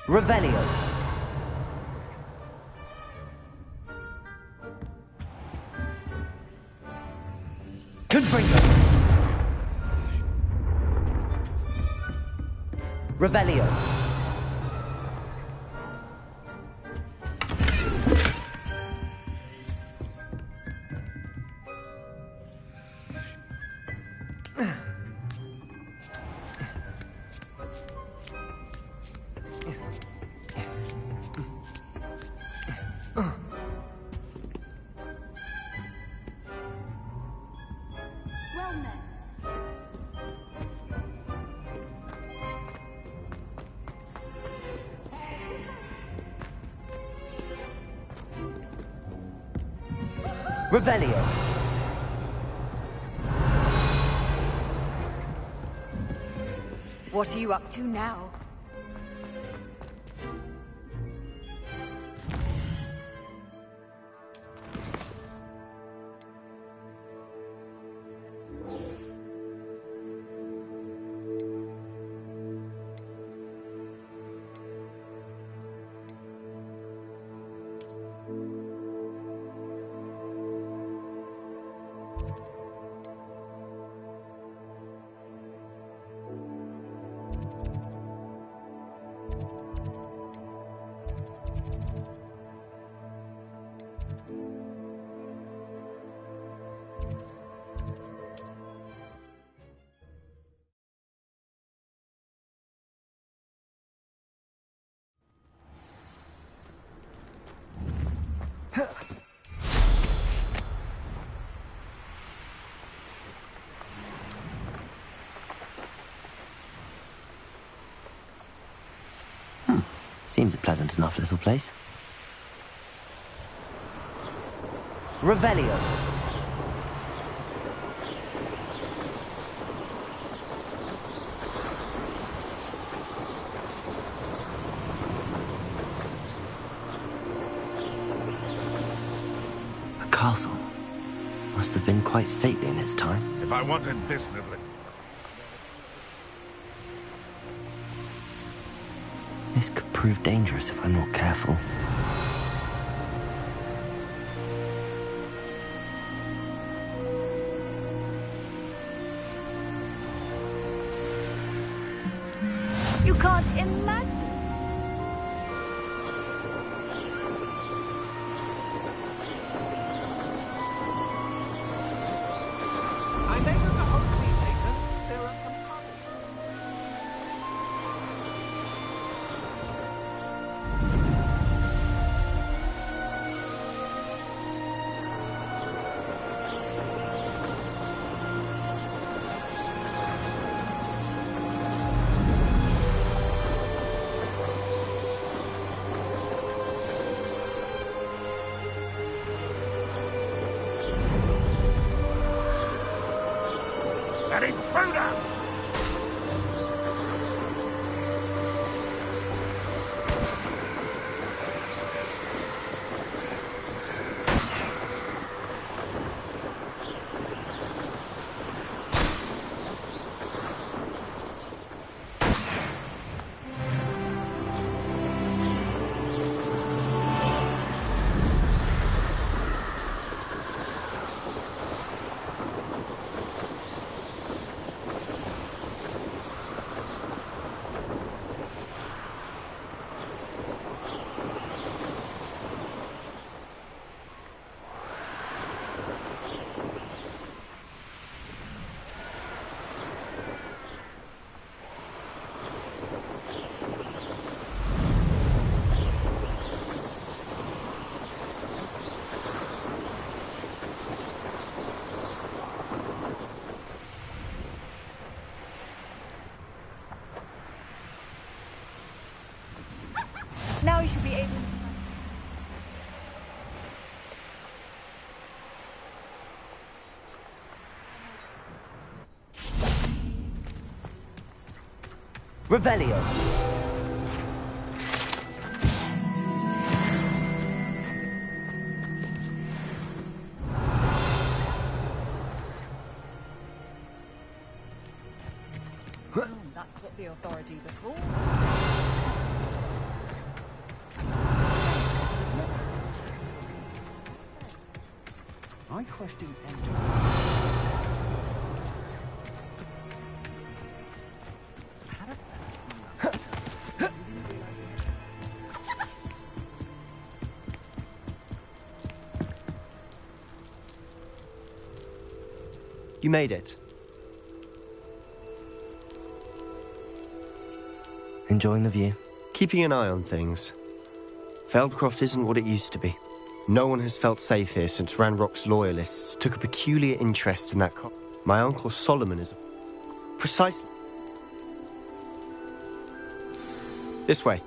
Revelio. Confringo. Revelio. Well met. Revelio. What are you up to now? Seems a pleasant enough little place. Revelio. A castle. Must have been quite stately in its time. If I wanted this little... This could prove dangerous if I'm not careful. You can't imagine. My neighbors are hopefully taken. There are some parties. An intruder! Now you should be able. Revelio. That's what the authorities are called. I question Ender. You made it. Enjoying the view? Keeping an eye on things. Feldcroft isn't what it used to be. No one has felt safe here since Ranrock's loyalists took a peculiar interest in that My uncle Solomon is... Precisely. This way.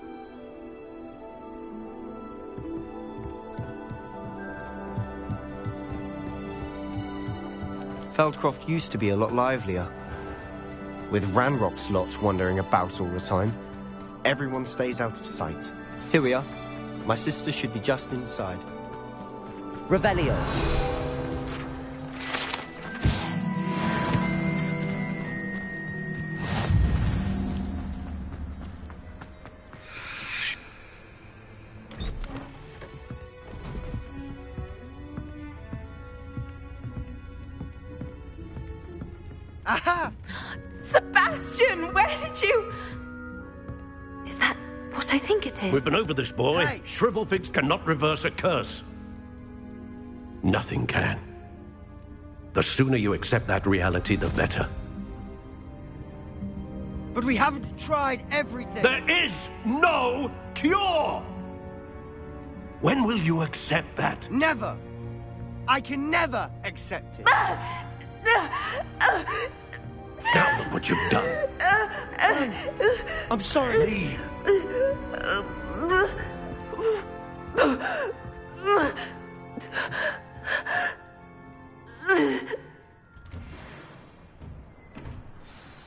Feldcroft used to be a lot livelier. With Ranrock's lot wandering about all the time, everyone stays out of sight. Here we are. My sister should be just inside. Revelio. Aha! Sebastian, where did you... Is that what I think it is? We've been over this, boy. Hey. Shrivelfigs cannot reverse a curse. Nothing can. The sooner you accept that reality, the better. But we haven't tried everything. There is no cure! When will you accept that? Never! I can never accept it. Now look what you've done. I'm sorry. Leave.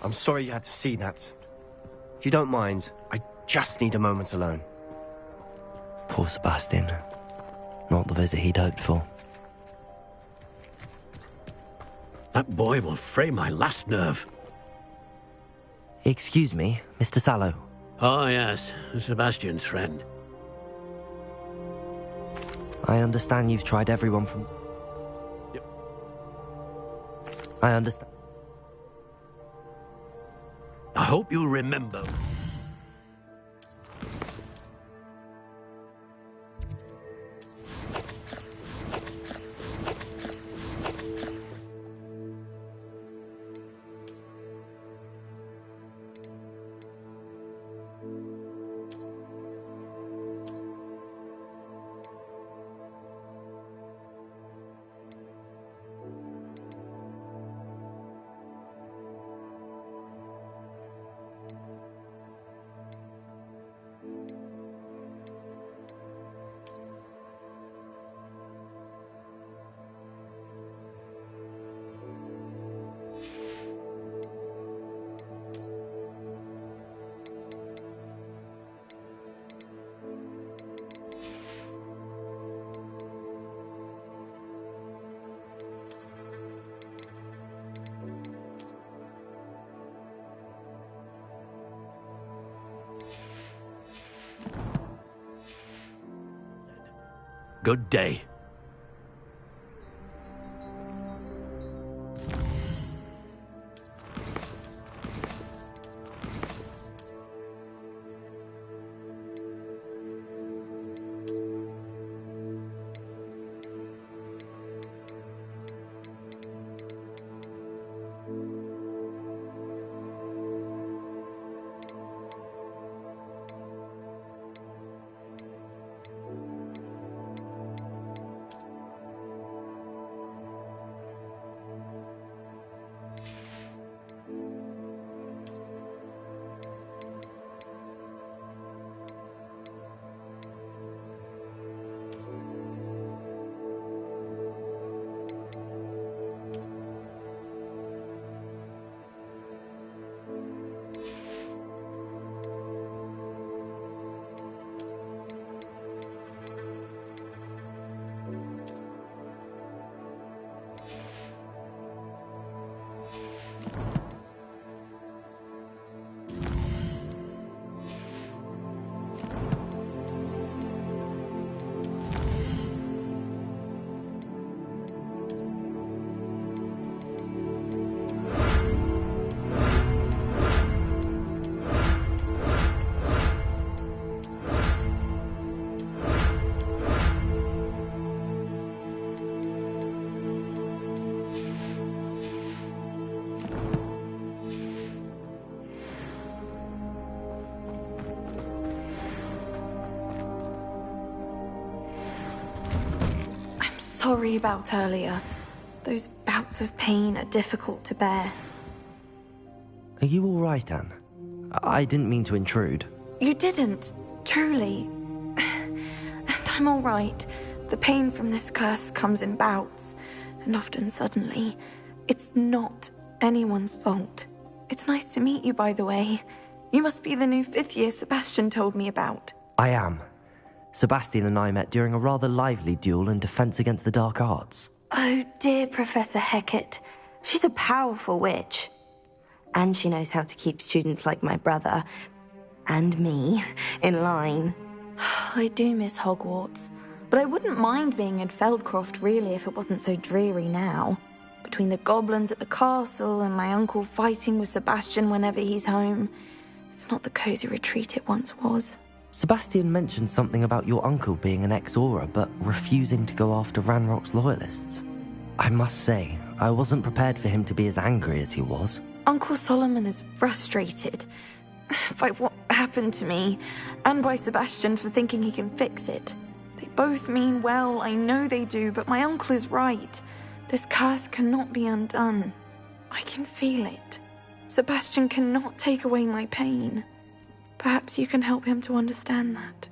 I'm sorry you had to see that. If you don't mind, I just need a moment alone. Poor Sebastian. Not the visit he'd hoped for. That boy will fray my last nerve. Excuse me, Mr. Sallow. Oh, yes. Sebastian's friend. I understand you've tried everyone from... Yep. I understand. I hope you remember. Good day. sorry about earlier. Those bouts of pain are difficult to bear. Are you all right, Anne? I didn't mean to intrude. You didn't, truly. And I'm all right. The pain from this curse comes in bouts, and often suddenly. It's not anyone's fault. It's nice to meet you, by the way. You must be the new 5th year Sebastian told me about. I am. Sebastian and I met during a rather lively duel in Defense Against the Dark Arts. Oh, dear Professor Hecat. She's a powerful witch. And she knows how to keep students like my brother, and me, in line. I do miss Hogwarts, but I wouldn't mind being in Feldcroft, really, if it wasn't so dreary now. Between the goblins at the castle and my uncle fighting with Sebastian whenever he's home, it's not the cozy retreat it once was. Sebastian mentioned something about your uncle being an ex-Auror, but refusing to go after Ranrock's loyalists. I must say, I wasn't prepared for him to be as angry as he was. Uncle Solomon is frustrated by what happened to me, and by Sebastian for thinking he can fix it. They both mean well, I know they do, but my uncle is right. This curse cannot be undone. I can feel it. Sebastian cannot take away my pain. Perhaps you can help him to understand that.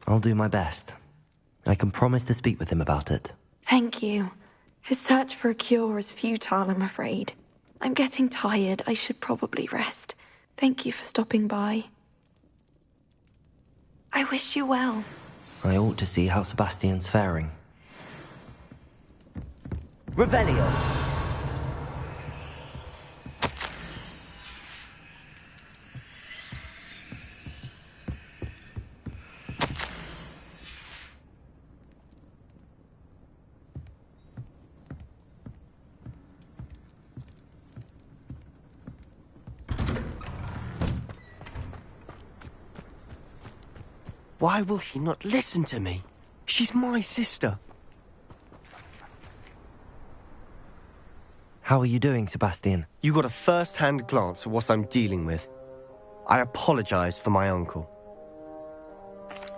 I'll do my best. I can promise to speak with him about it. Thank you. His search for a cure is futile, I'm afraid. I'm getting tired. I should probably rest. Thank you for stopping by. I wish you well. I ought to see how Sebastian's faring. Revelio. Why will he not listen to me? She's my sister. How are you doing, Sebastian? You got a first-hand glance at what I'm dealing with. I apologize for my uncle.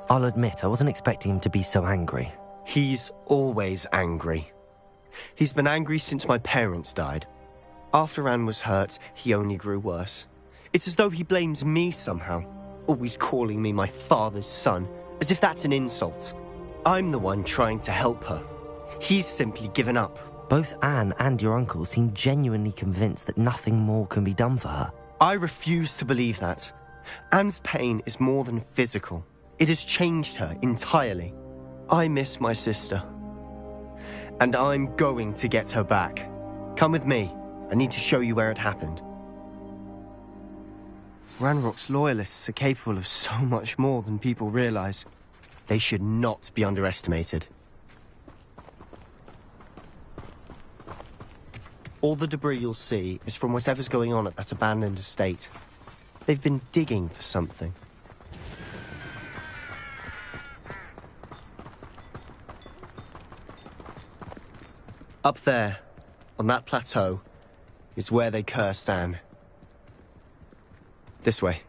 I'll admit, I wasn't expecting him to be so angry. He's always angry. He's been angry since my parents died. After Anne was hurt, he only grew worse. It's as though he blames me somehow, always calling me my father's son, as if that's an insult. I'm the one trying to help her. He's simply given up. Both Anne and your uncle seem genuinely convinced that nothing more can be done for her. I refuse to believe that. Anne's pain is more than physical. It has changed her entirely. I miss my sister. And I'm going to get her back. Come with me. I need to show you where it happened. Ranrock's loyalists are capable of so much more than people realize. They should not be underestimated. All the debris you'll see is from whatever's going on at that abandoned estate. They've been digging for something. Up there, on that plateau, is where they cursed Anne. This way.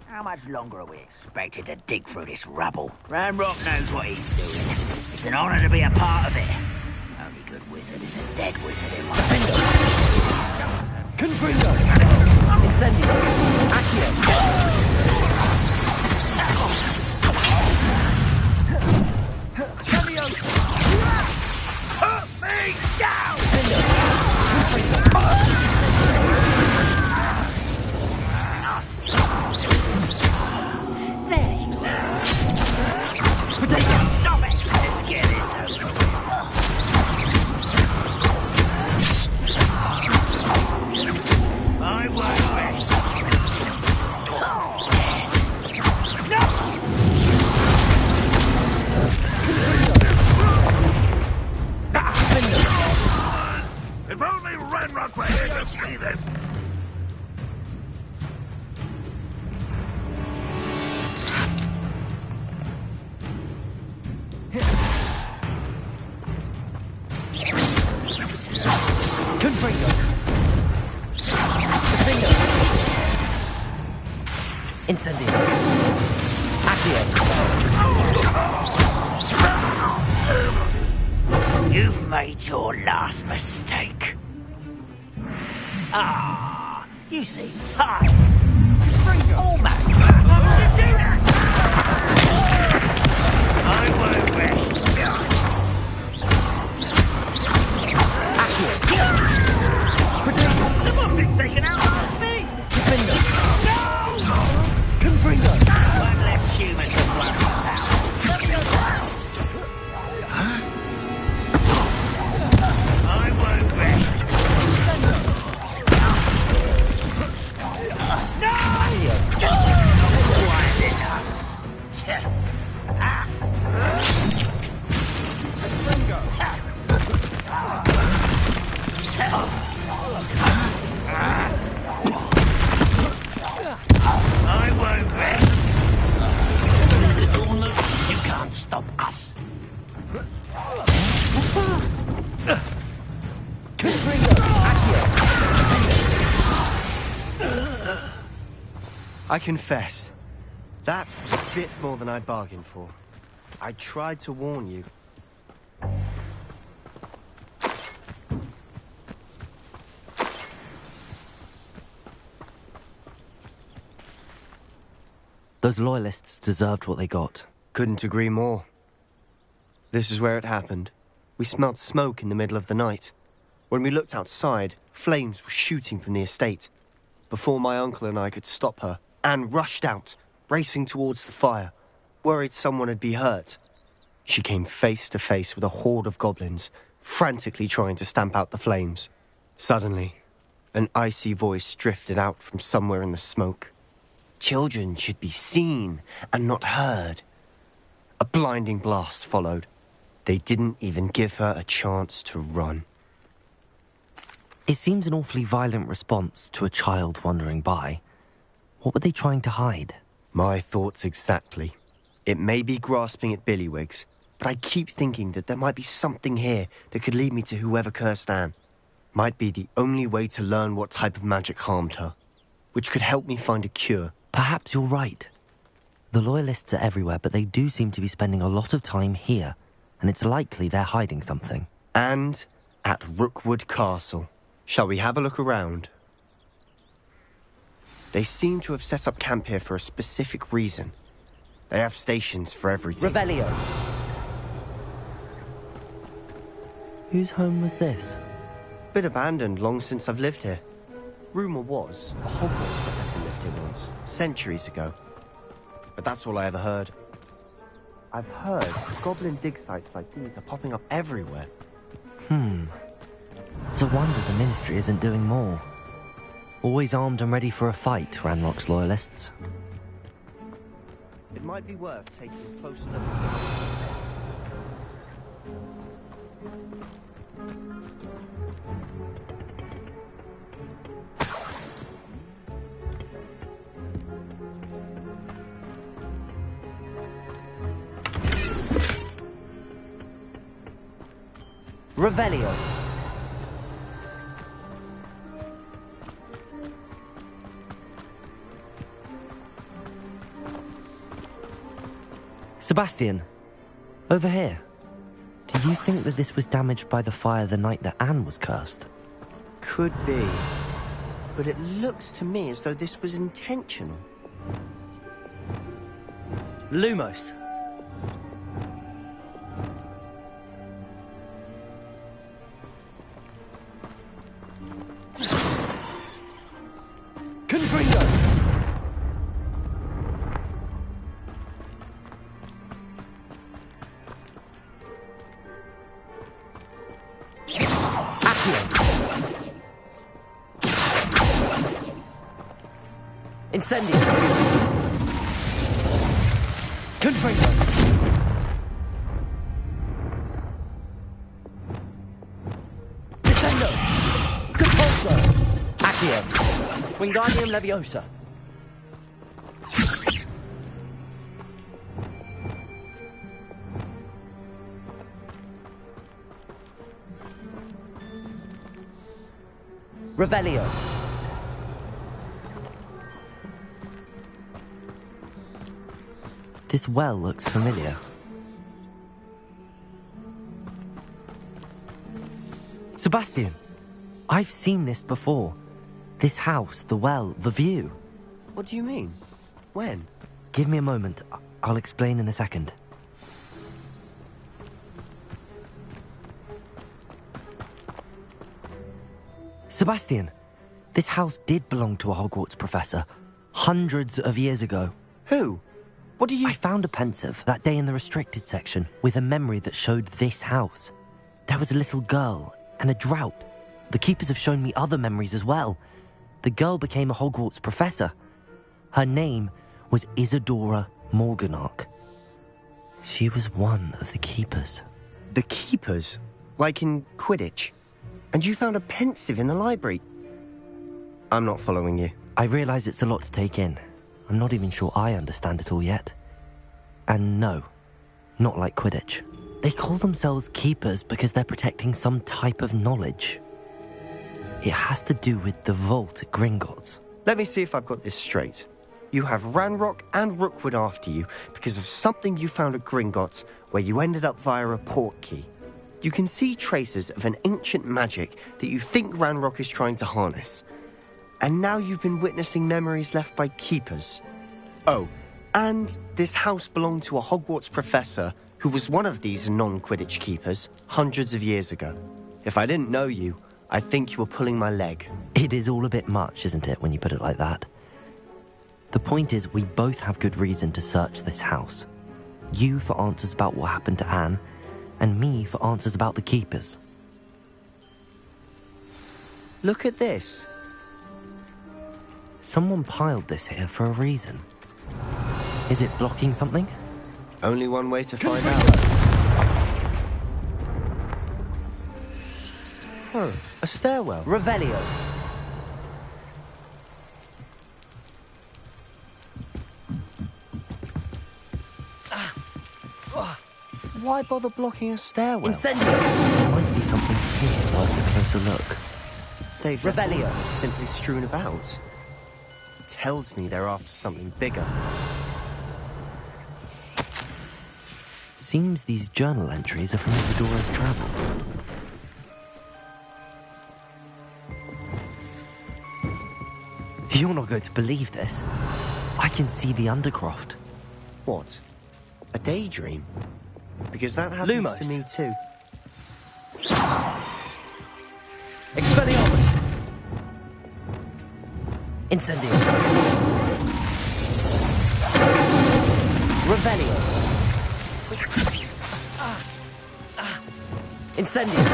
How much longer are we expected to dig through this rubble? Ranrock knows what he's doing. It's an honor to be a part of it. The only good wizard is a dead wizard in my finger. Confringo! Incendio! Accio! Put me down! There you are. Stop it! Let's get this over with. for here to see this! Confringo! Incendio! Accio! You've made your last mistake. Ah, you seem tired. Almost. How did you do that? I won't rest. Someone been taken out last me. Confringo! No! Confringo! One less human to worry about. I won't rest. I won't rest. You can't stop us. I confess, that was bits more than I'd bargained for. I tried to warn you. Those loyalists deserved what they got. Couldn't agree more. This is where it happened. We smelled smoke in the middle of the night. When we looked outside, flames were shooting from the estate. Before my uncle and I could stop her, Anne rushed out, racing towards the fire, worried someone had been hurt. She came face to face with a horde of goblins, frantically trying to stamp out the flames. Suddenly, an icy voice drifted out from somewhere in the smoke. Children should be seen and not heard. A blinding blast followed. They didn't even give her a chance to run. It seems an awfully violent response to a child wandering by. What were they trying to hide? My thoughts exactly. It may be grasping at Billywigs, but I keep thinking that there might be something here that could lead me to whoever cursed Anne. Might be the only way to learn what type of magic harmed her, which could help me find a cure. Perhaps you're right. The Loyalists are everywhere, but they do seem to be spending a lot of time here, and it's likely they're hiding something. And at Rookwood Castle. Shall we have a look around? They seem to have set up camp here for a specific reason. They have stations for everything. Revelio! Whose home was this? Been abandoned long since I've lived here. Rumour was a Hogwarts professor lived here once, centuries ago. But that's all I ever heard. I've heard goblin dig sites like these are popping up everywhere. It's a wonder the Ministry isn't doing more. Always armed and ready for a fight, Ranrock's Loyalists. It might be worth taking a closer look. Revelio! Sebastian, over here. Do you think that this was damaged by the fire the night that Anne was cursed? Could be. But it looks to me as though this was intentional. Lumos! Confringo! Incendio! Confringo! Descendo! Compulso! Accio. Wingardium Leviosa. Revelio. This well looks familiar. Sebastian, I've seen this before. This house, the well, the view. What do you mean? When? Give me a moment. I'll explain in a second. Sebastian, this house did belong to a Hogwarts professor hundreds of years ago. Who? What do you... I found a pensive that day in the restricted section with a memory that showed this house. There was a little girl and a drought. The keepers have shown me other memories as well. The girl became a Hogwarts professor. Her name was Isadora Morganach. She was one of the keepers. The keepers? Like in Quidditch? And you found a pensive in the library? I'm not following you. I realise it's a lot to take in. I'm not even sure I understand it all yet. And no, not like Quidditch. They call themselves keepers because they're protecting some type of knowledge. It has to do with the vault at Gringotts. Let me see if I've got this straight. You have Ranrock and Rookwood after you because of something you found at Gringotts where you ended up via a portkey. You can see traces of an ancient magic that you think Ranrock is trying to harness. And now you've been witnessing memories left by keepers. Oh, and this house belonged to a Hogwarts professor who was one of these non-Quidditch keepers hundreds of years ago. If I didn't know you, I think you were pulling my leg. It is all a bit much, isn't it, when you put it like that? The point is, we both have good reason to search this house. You for answers about what happened to Anne, and me for answers about the keepers. Look at this. Someone piled this here for a reason. Is it blocking something? Only one way to find out. Huh, a stairwell. Revelio. Why bother blocking a stairwell? Incendio. There might be something here worth a closer look. They've Revelio. Simply strewn about. Tells me they're after something bigger. Seems these journal entries are from Isadora's travels. You're not going to believe this. I can see the Undercroft. What? A daydream? Because that happens Lumos. to me too. Expelliarmus! Incendio. Revelio. Incendio.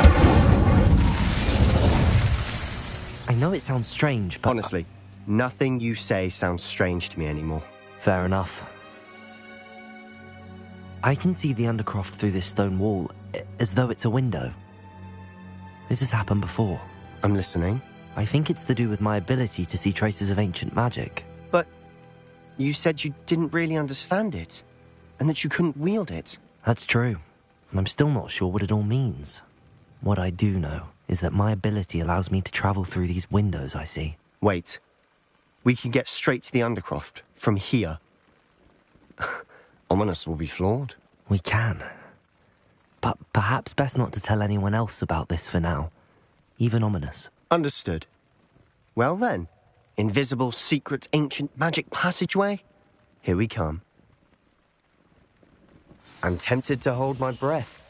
I know it sounds strange, but... Honestly, nothing you say sounds strange to me anymore. Fair enough. I can see the Undercroft through this stone wall, as though it's a window. This has happened before. I'm listening. I think it's to do with my ability to see traces of ancient magic. But you said you didn't really understand it, and that you couldn't wield it. That's true, and I'm still not sure what it all means. What I do know is that my ability allows me to travel through these windows I see. Wait. We can get straight to the Undercroft from here. Ominous will be flawed. We can. But perhaps best not to tell anyone else about this for now. Even Ominous. Understood. Well then, invisible, secret, ancient magic passageway? Here we come. I'm tempted to hold my breath.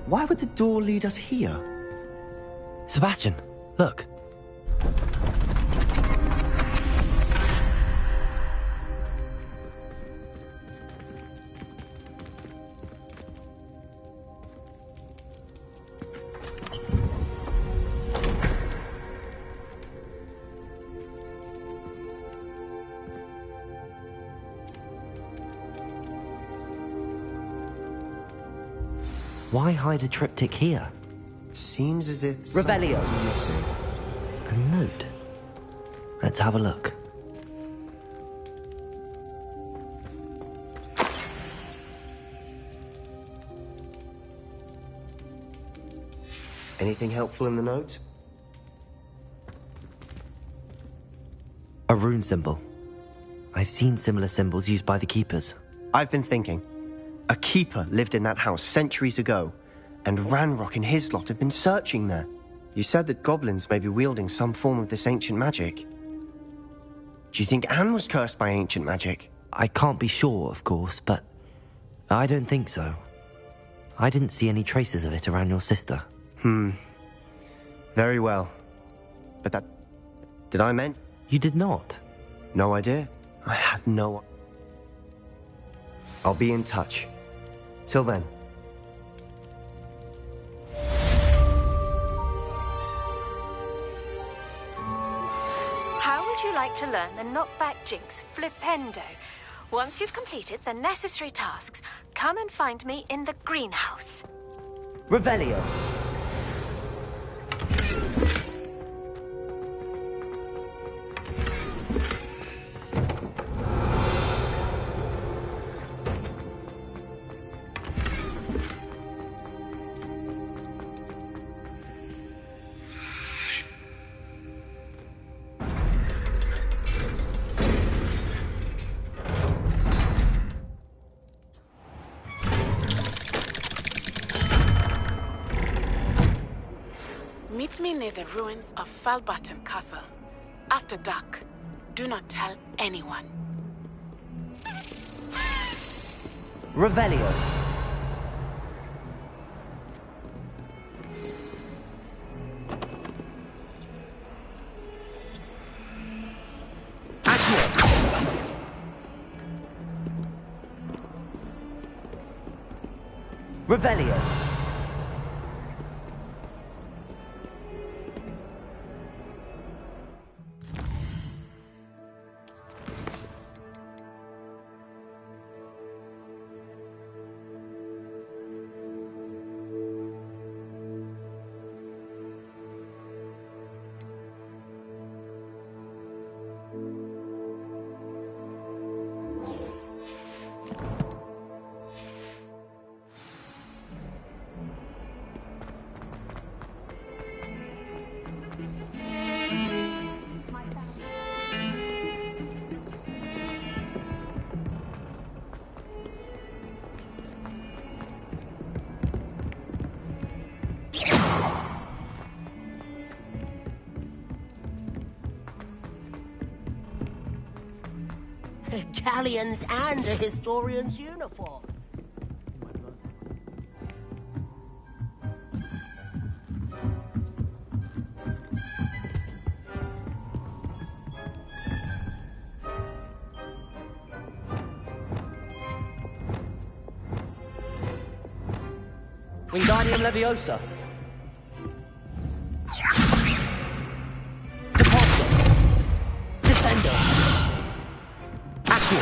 Why would the door lead us here? Sebastian, look. Why hide a triptych here? Seems as if Revelio. something's missing. A note. Let's have a look. Anything helpful in the note? A rune symbol. I've seen similar symbols used by the keepers. I've been thinking. A keeper lived in that house centuries ago, and Ranrock and his lot have been searching there. You said that goblins may be wielding some form of this ancient magic. Do you think Anne was cursed by ancient magic? I can't be sure, of course, but I don't think so. I didn't see any traces of it around your sister. Very well. But that... Did I meant? You did not. No idea. I have no... I'll be in touch. Till then. How would you like to learn the knockback jinx flipendo? Once you've completed the necessary tasks, come and find me in the greenhouse. Revelio. Meet me near the ruins of Falbaton Castle. After dark. Do not tell anyone. Revelio. Revelio. Galleons and a historian's uniform. Wingardium Leviosa. Descendo. Accio.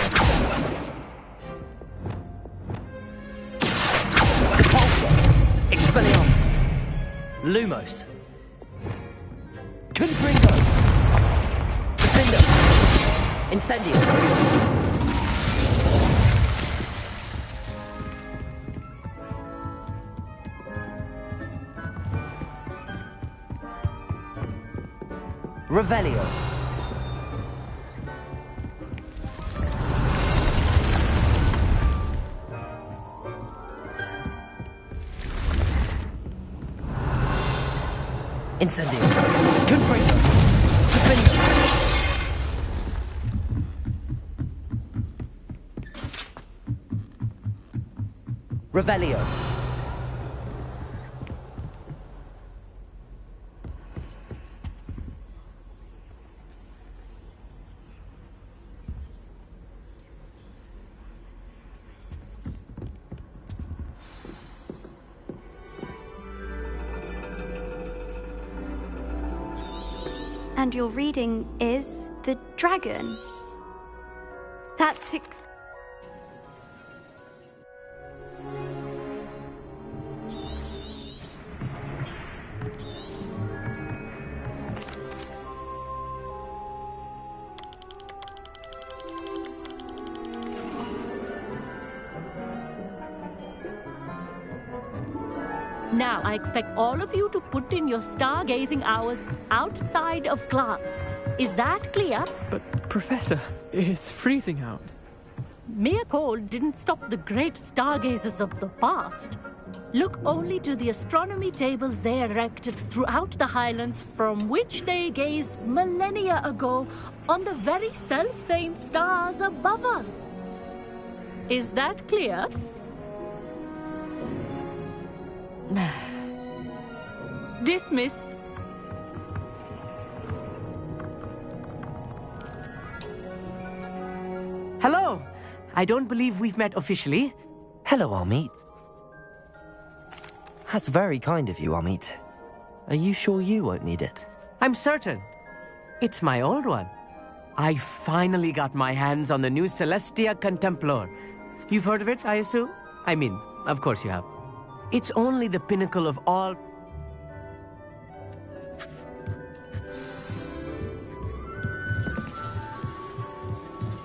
Depulso. Expelliarmus. Lumos. Confringo. Defendo. Incendio. Revelio. Incendio. Confringo. Defendo. Revelio. And your reading is the dragon. That's Now, I expect all of you to put in your stargazing hours outside of class. Is that clear? But, Professor, it's freezing out. Mere cold didn't stop the great stargazers of the past. Look only to the astronomy tables they erected throughout the Highlands, from which they gazed millennia ago on the very self-same stars above us. Is that clear? Dismissed. Hello. I don't believe we've met officially. Hello, Amit. That's very kind of you, Amit. Are you sure you won't need it? I'm certain. It's my old one. I finally got my hands on the new Celestia Contemplar. You've heard of it, I assume? I mean, of course you have. It's only the pinnacle of all...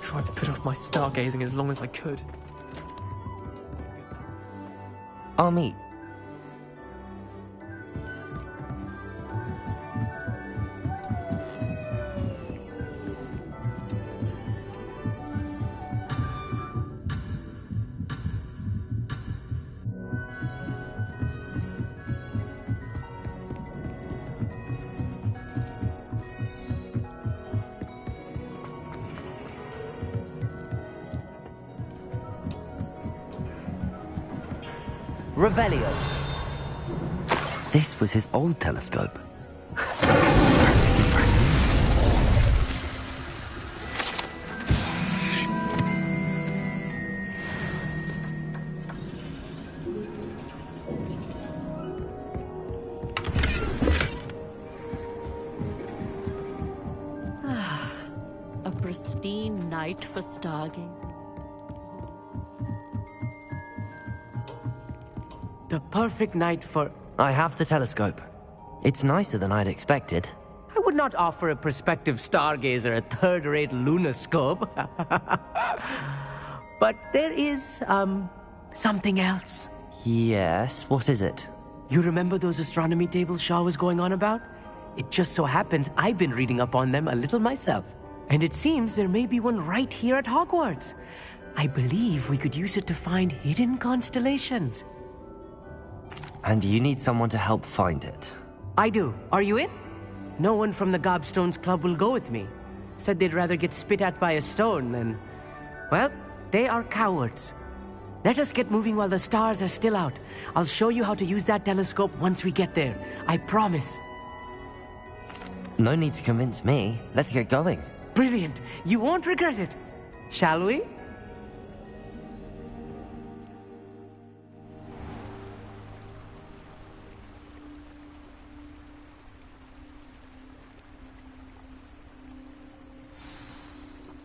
Tried to put off my stargazing as long as I could. Amit. Revelio. This was his old telescope. A pristine night for stargazing. The perfect night for... I have the telescope. It's nicer than I'd expected. I would not offer a prospective stargazer a third-rate lunoscope. But there is, something else. Yes, what is it? You remember those astronomy tables Shaw was going on about? It just so happens I've been reading up on them a little myself. And it seems there may be one right here at Hogwarts. I believe we could use it to find hidden constellations. And you need someone to help find it. I do. Are you in? No one from the Gobstones Club will go with me. Said they'd rather get spit at by a stone than... Well, they are cowards. Let us get moving while the stars are still out. I'll show you how to use that telescope once we get there. I promise. No need to convince me. Let's get going. Brilliant. You won't regret it. Shall we?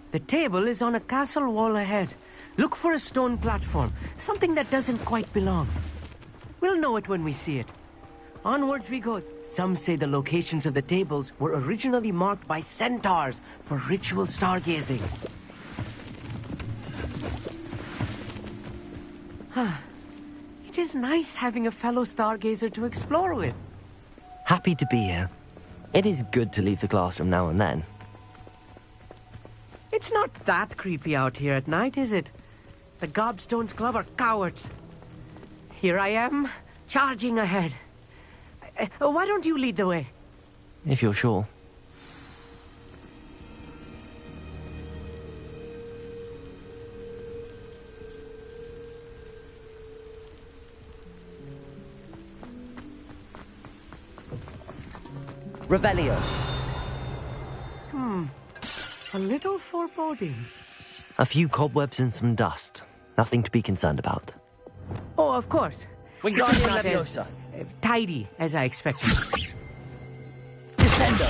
The table is on a castle wall ahead. Look for a stone platform, something that doesn't quite belong. We'll know it when we see it. Onwards we go. Some say the locations of the tables were originally marked by centaurs for ritual stargazing. It is nice having a fellow stargazer to explore with. Happy to be here. It is good to leave the classroom now and then. It's not that creepy out here at night, is it? The Gobstones Club are cowards. Here I am, charging ahead. Why don't you lead the way? If you're sure. Revelio. A little foreboding. A few cobwebs and some dust. Nothing to be concerned about. Oh, of course. We got It's it, not as Leviosa. tidy as I expected. Descendo.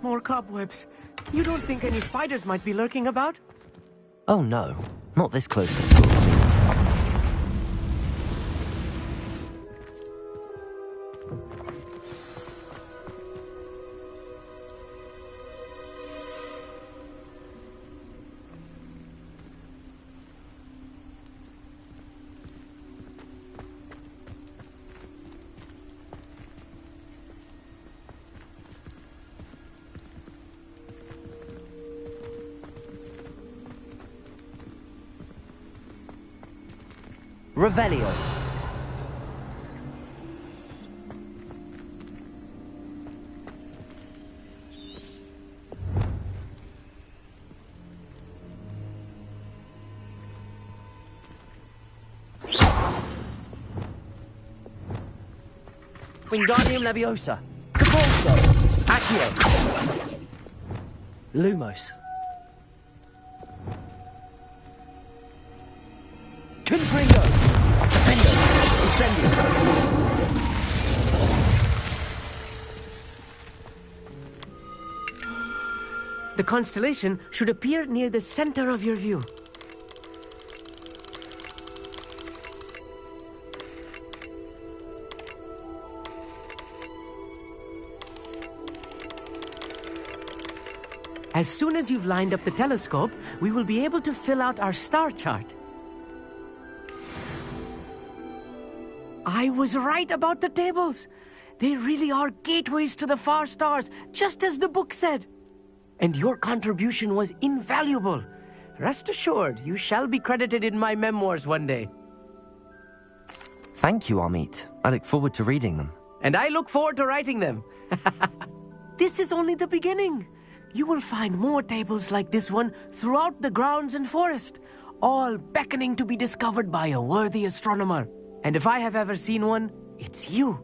More cobwebs. You don't think any spiders might be lurking about? Oh no, not this close to school. Revelio. Wingardium Leviosa. Capulso. Accio. Lumos. Confringo. Defendo. Incendio. The constellation should appear near the center of your view. As soon as you've lined up the telescope, we will be able to fill out our star chart. I was right about the tables. They really are gateways to the far stars, just as the book said. And your contribution was invaluable. Rest assured, you shall be credited in my memoirs one day. Thank you, Amit. I look forward to reading them. And I look forward to writing them. This is only the beginning. You will find more tables like this one throughout the grounds and forest, all beckoning to be discovered by a worthy astronomer. And if I have ever seen one, it's you.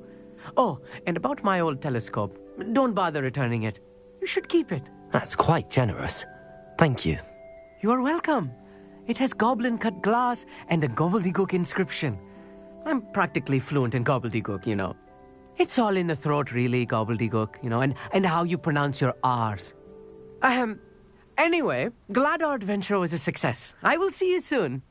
Oh, and about my old telescope, don't bother returning it. You should keep it. That's quite generous. Thank you. You are welcome. It has goblin-cut glass and a gobbledygook inscription. I'm practically fluent in gobbledygook, you know. It's all in the throat, really, gobbledygook, you know, and how you pronounce your R's. Anyway, glad our adventure was a success. I will see you soon.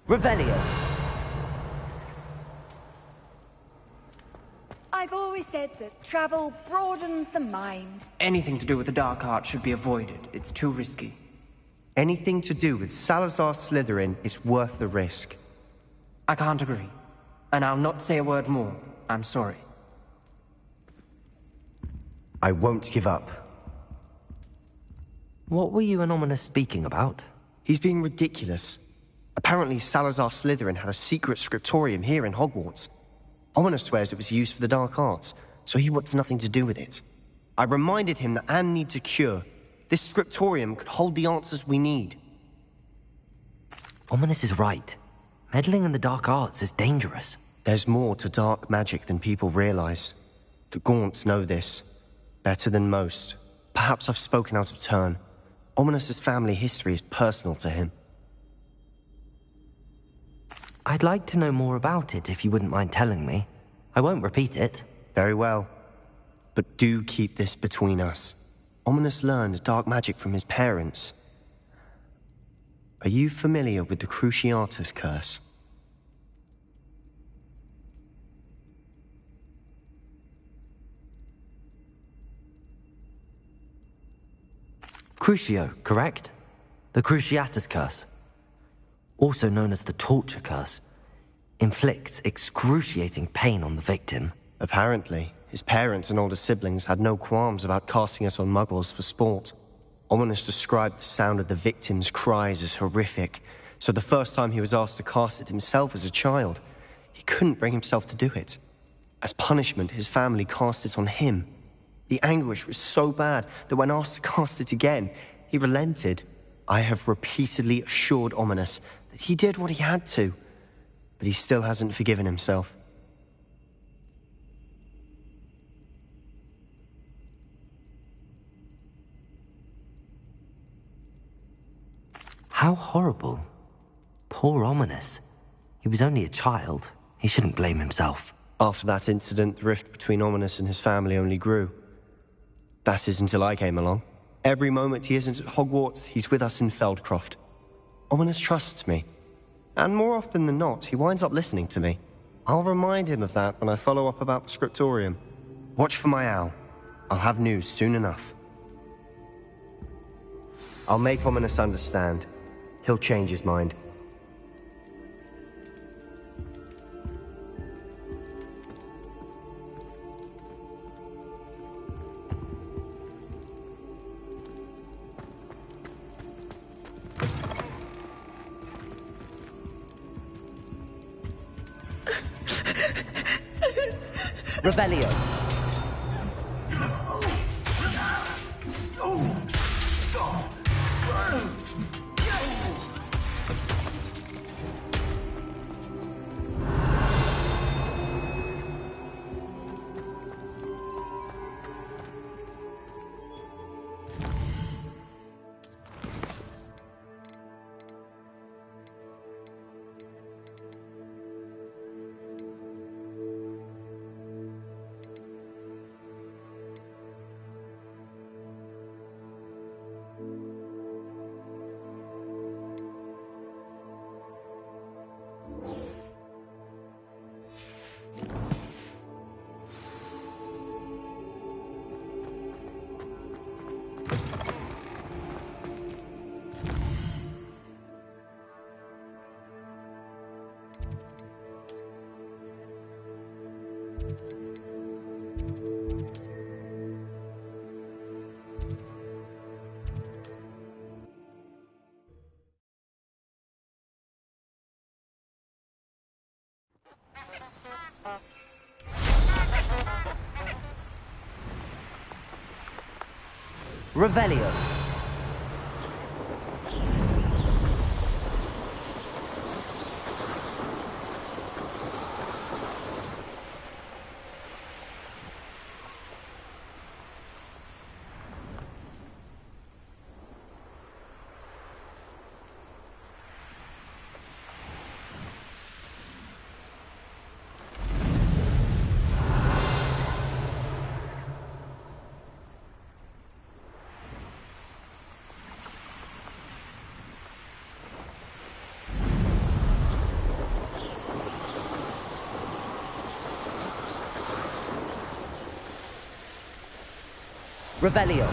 Revelio. I've always said that travel broadens the mind. Anything to do with the dark art should be avoided. It's too risky. Anything to do with Salazar Slytherin is worth the risk. I can't agree. And I'll not say a word more. I'm sorry. I won't give up. What were you and Ominous speaking about? He's being ridiculous. Apparently, Salazar Slytherin had a secret scriptorium here in Hogwarts. Ominous swears it was used for the dark arts, so he wants nothing to do with it. I reminded him that Anne needs a cure. This scriptorium could hold the answers we need. Ominous is right. Meddling in the dark arts is dangerous. There's more to dark magic than people realize. The Gaunts know this. Better than most. Perhaps I've spoken out of turn. Ominous's family history is personal to him. I'd like to know more about it if you wouldn't mind telling me. I won't repeat it. Very well. But do keep this between us. Ominous learned dark magic from his parents. Are you familiar with the Cruciatus curse? Crucio, correct? The Cruciatus curse. Also known as the torture curse. Inflicts excruciating pain on the victim. Apparently, his parents and older siblings had no qualms about casting it on muggles for sport. Ominous described the sound of the victim's cries as horrific, so the first time he was asked to cast it himself as a child, he couldn't bring himself to do it. As punishment, his family cast it on him. The anguish was so bad that when asked to cast it again, he relented. I have repeatedly assured Ominous that he did what he had to, but he still hasn't forgiven himself. How horrible. Poor Ominous. He was only a child. He shouldn't blame himself. After that incident, the rift between Ominous and his family only grew. That is until I came along. Every moment he isn't at Hogwarts, he's with us in Feldcroft. Ominous trusts me. And more often than not, he winds up listening to me. I'll remind him of that when I follow up about the scriptorium. Watch for my owl. I'll have news soon enough. I'll make Ominous understand. He'll change his mind. Revelio. Revelio. Revelio.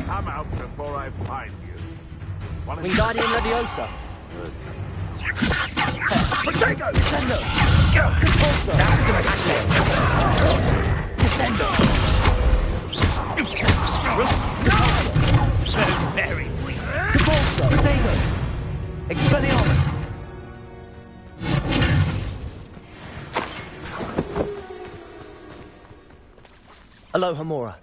Come out before I find you. Wingardium Leviosa. Protego! Descendo! Repulso! That was a mistake. Descendo! So very weak. Repulso! Protego! Expelliarmus! Aloha, Mora.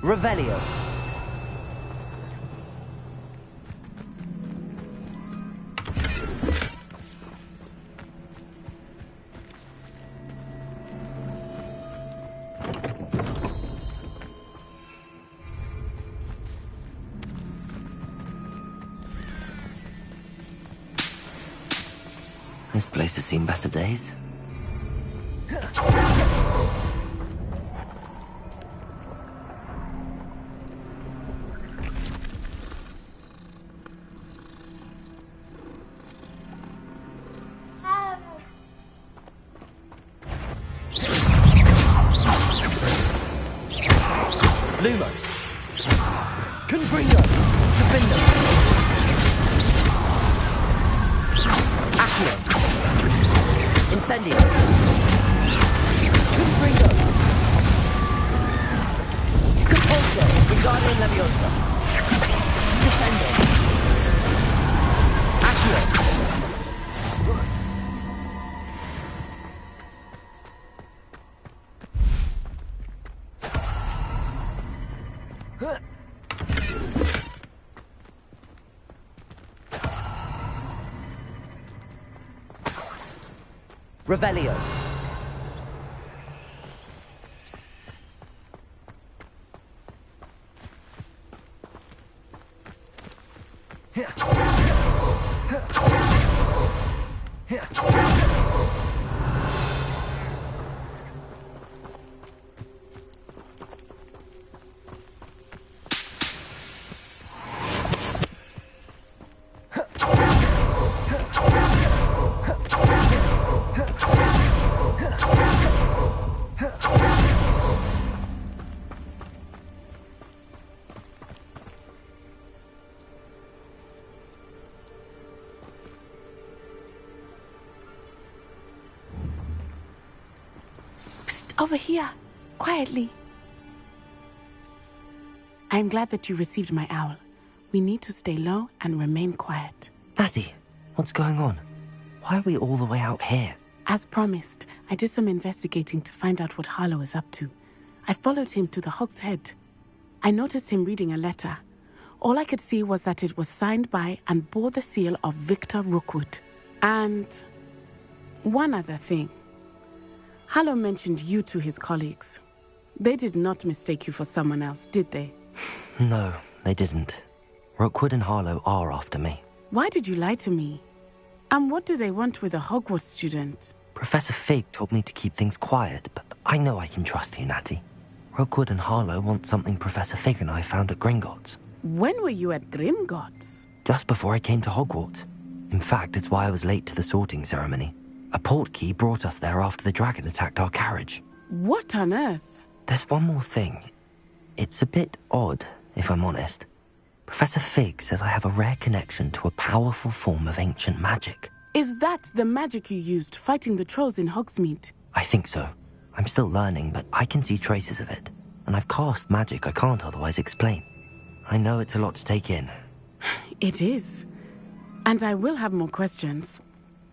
Revelio. This place has seen better days. Lumos. Confringo. Defendo. Accio. Incendio. Confringo. Compulso. Wingardium Leviosa. Descendo. Accio. Revelio. Over here, quietly. I'm glad that you received my owl. We need to stay low and remain quiet. Natty, what's going on? Why are we all the way out here? As promised, I did some investigating to find out what Harlow is up to. I followed him to the Hog's Head. I noticed him reading a letter. All I could see was that it was signed by and bore the seal of Victor Rookwood. And one other thing. Harlow mentioned you to his colleagues. They did not mistake you for someone else, did they? No, they didn't. Rookwood and Harlow are after me. Why did you lie to me? And what do they want with a Hogwarts student? Professor Fig told me to keep things quiet, but I know I can trust you, Natty. Rookwood and Harlow want something Professor Fig and I found at Gringotts. When were you at Gringotts? Just before I came to Hogwarts. In fact, it's why I was late to the sorting ceremony. A portkey brought us there after the dragon attacked our carriage. What on earth? There's one more thing. It's a bit odd, if I'm honest. Professor Fig says I have a rare connection to a powerful form of ancient magic. Is that the magic you used fighting the trolls in Hogsmeade? I think so. I'm still learning, but I can see traces of it. And I've cast magic I can't otherwise explain. I know it's a lot to take in. It is. And I will have more questions.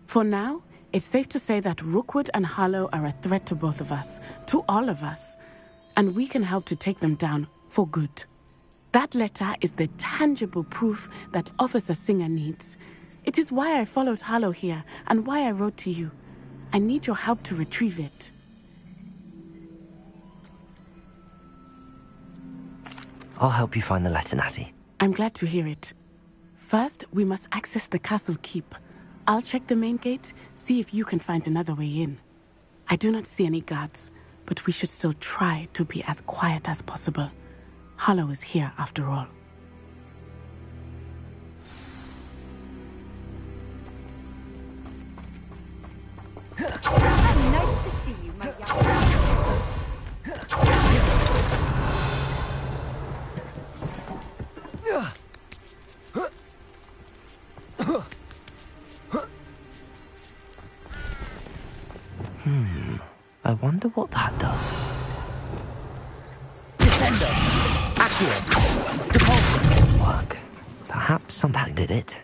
For now, it's safe to say that Rookwood and Harlow are a threat to both of us, to all of us. And we can help to take them down for good. That letter is the tangible proof that Officer Singer needs. It is why I followed Harlow here and why I wrote to you. I need your help to retrieve it. I'll help you find the letter, Natty. I'm glad to hear it. First, we must access the castle keep. I'll check the main gate, see if you can find another way in. I do not see any guards, but we should still try to be as quiet as possible. Harlow is here after all. Nice to see you, my I wonder what that does. Descendo! Accio! Depulso! Didn't work. Perhaps something did it.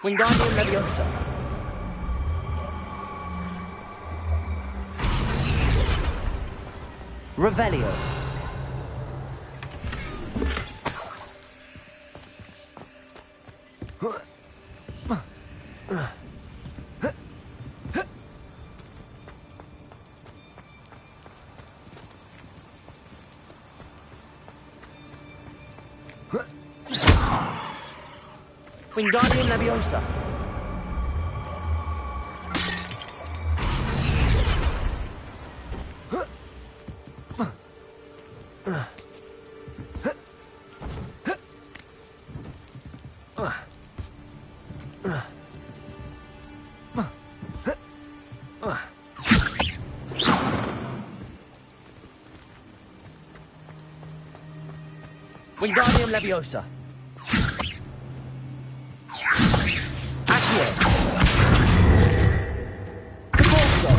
Wingardium Leviosa! Revelio! Wingardium Leviosa! Wingardium Leviosa! Accio! Depulso!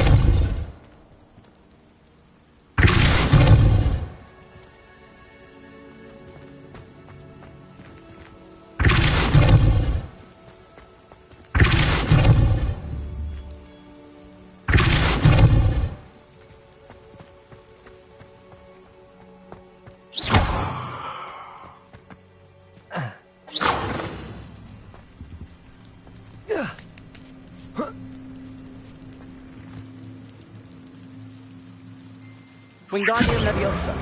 Wingardium Leviosa!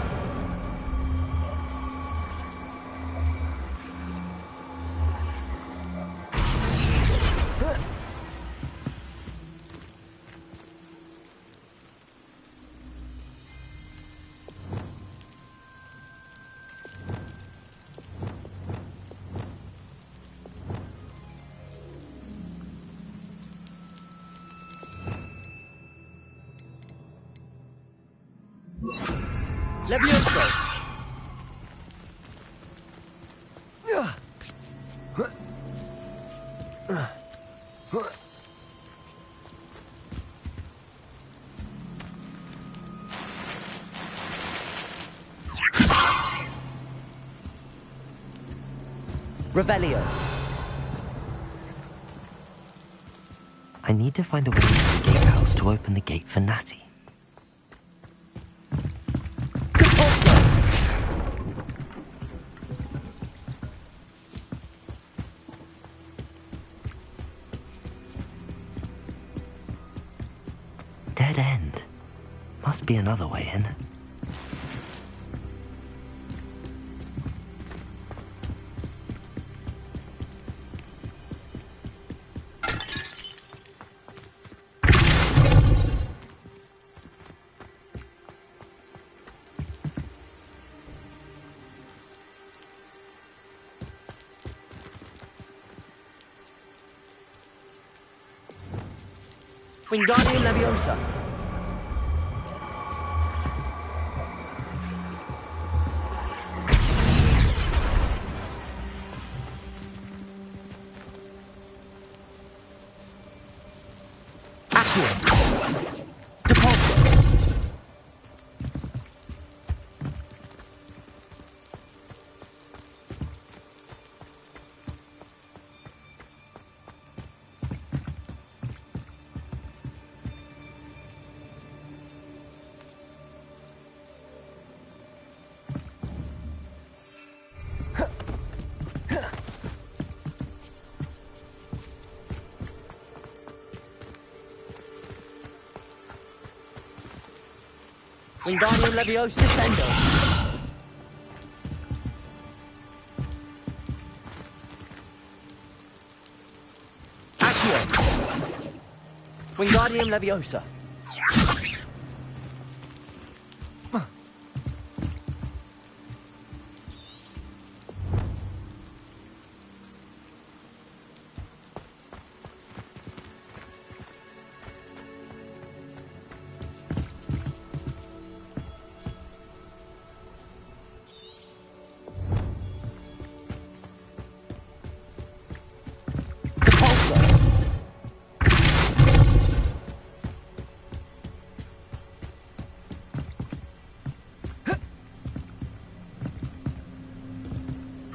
Levioso! Revelio! I need to find a way into the gatehouse to open the gate for Natty. Dead end. Must be another way in. Wingardium Leviosa! Accio! Depulso! Wingardium Leviosa Sendo. Accio. Wingardium Leviosa.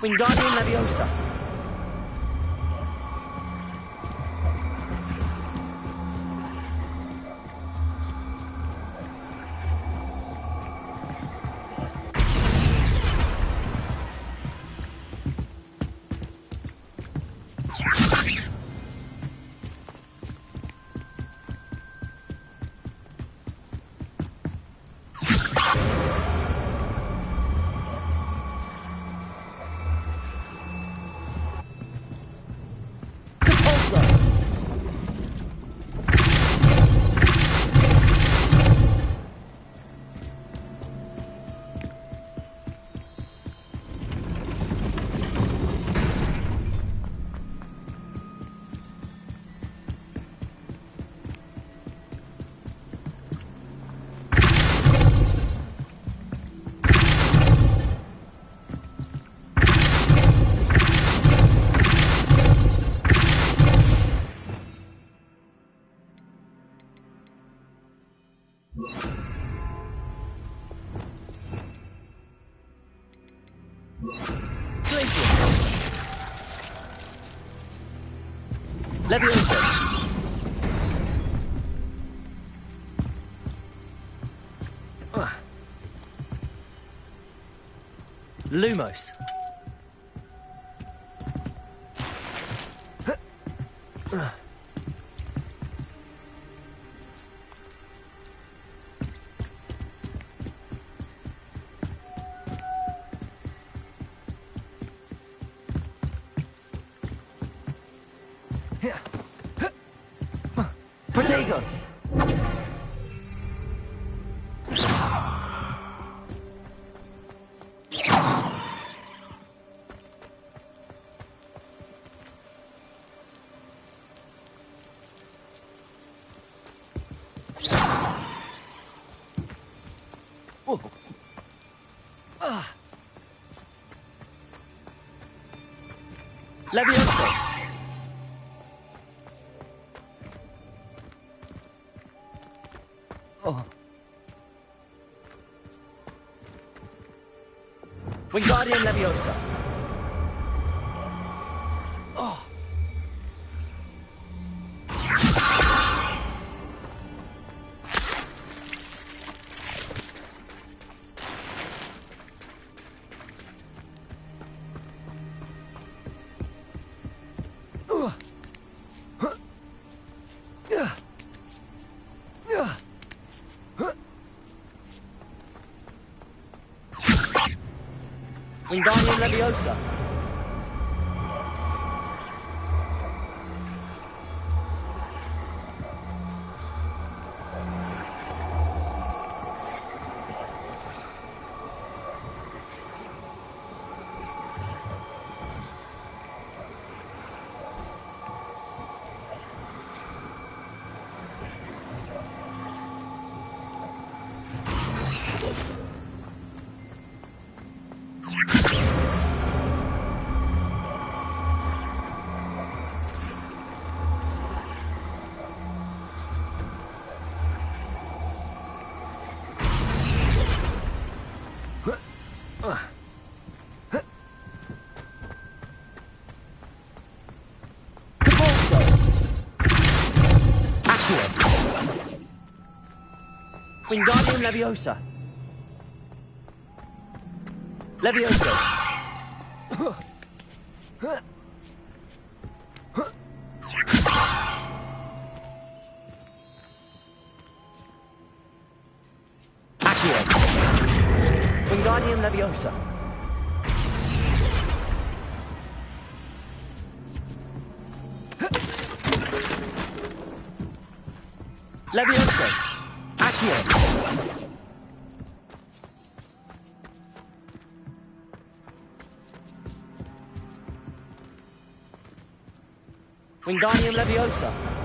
Wingardium Leviosa. Leviosa. Lumos. Protego. Leviosa. Wingardium Leviosa. Wingardium Leviosa. Wingardium Leviosa. Leviosa. Accio. Wingardium Leviosa. Leviosa. Accio. Wingardium Leviosa.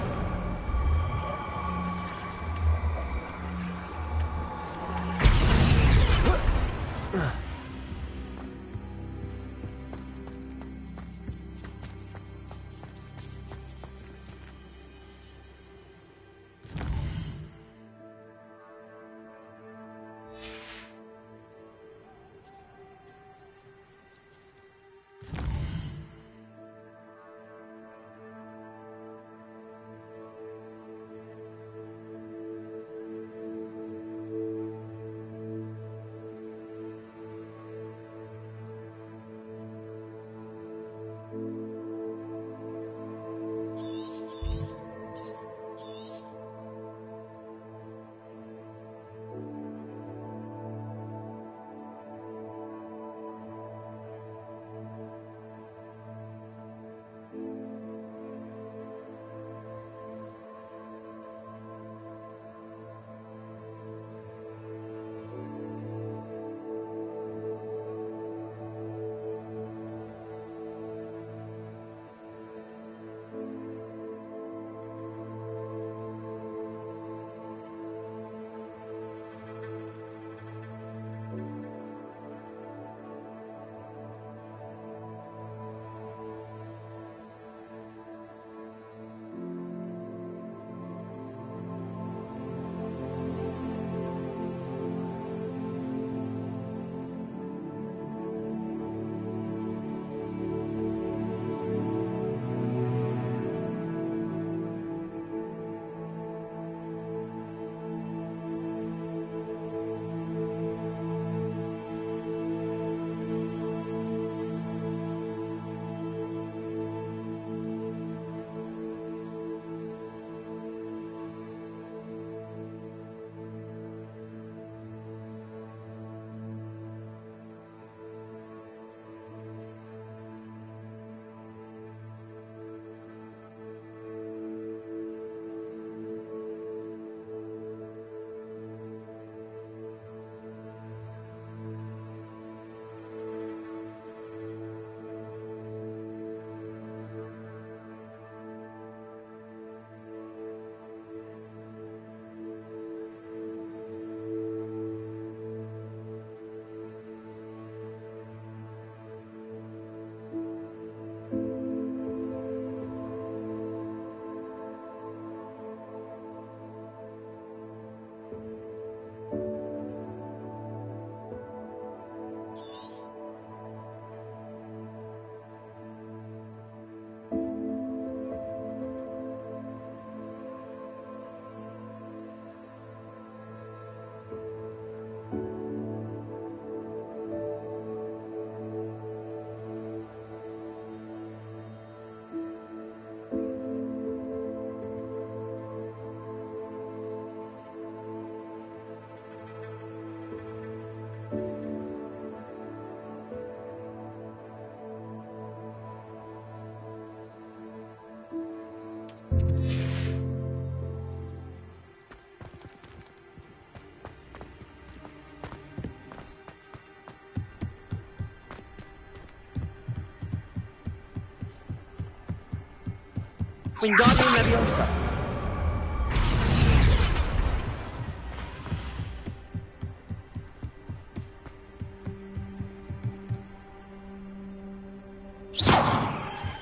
Wingardium Leviosa.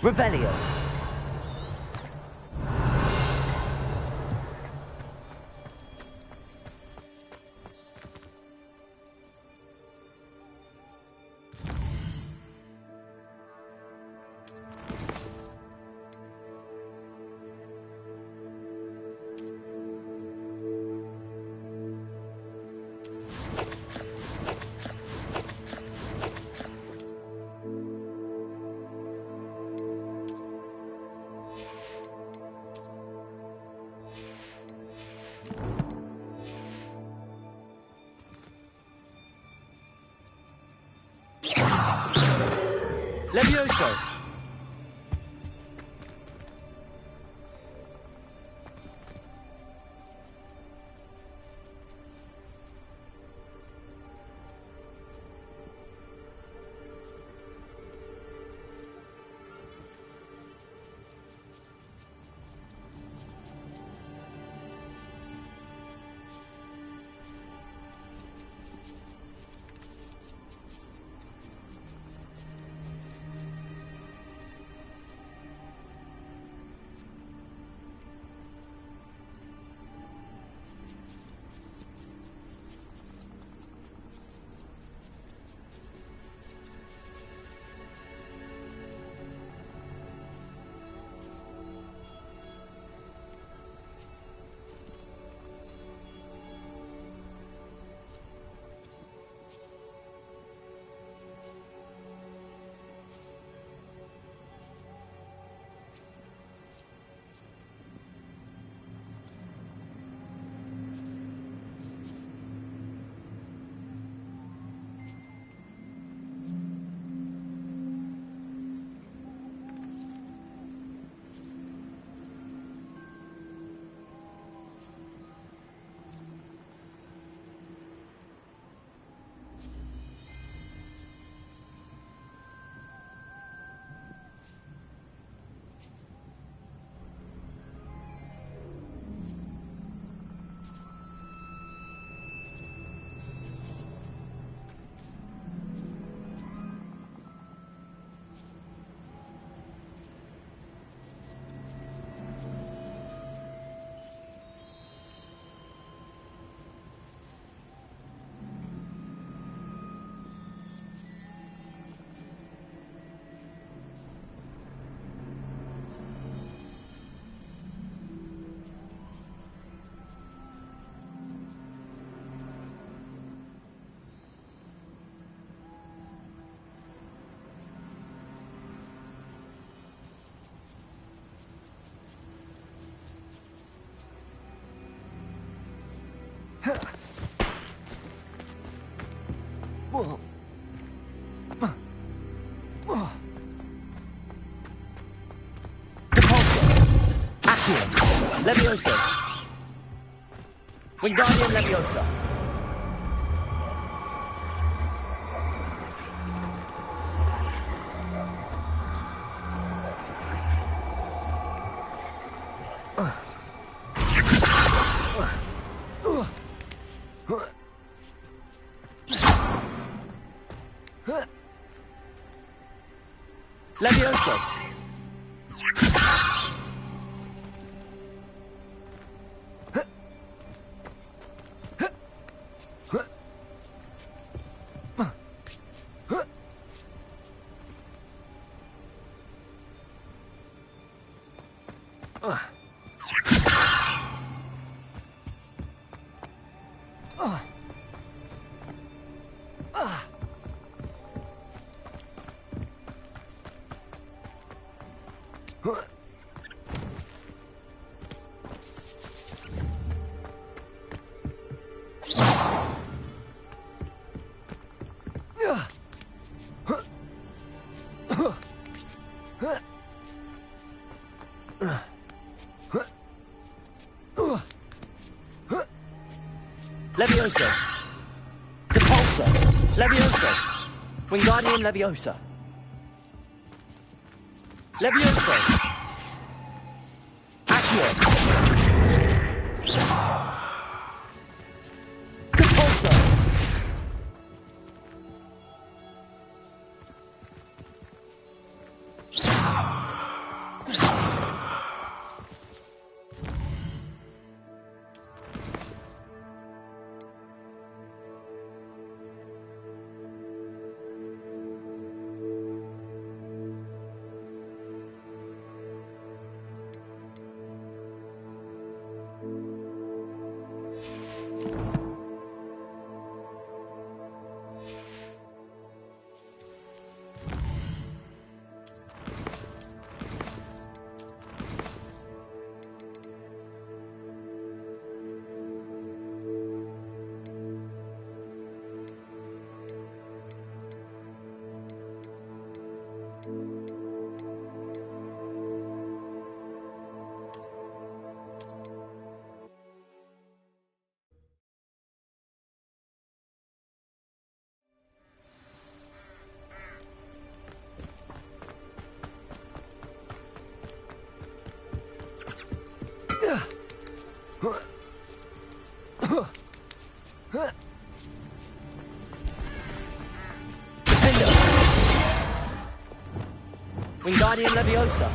Revelio. Levioso! Levioso! Wingardium Leviosa! Levioso! Levioso! Depulso! Levioso! Wingardium Leviosa! Levioso! Accio! Depulso! Wingardium Leviosa.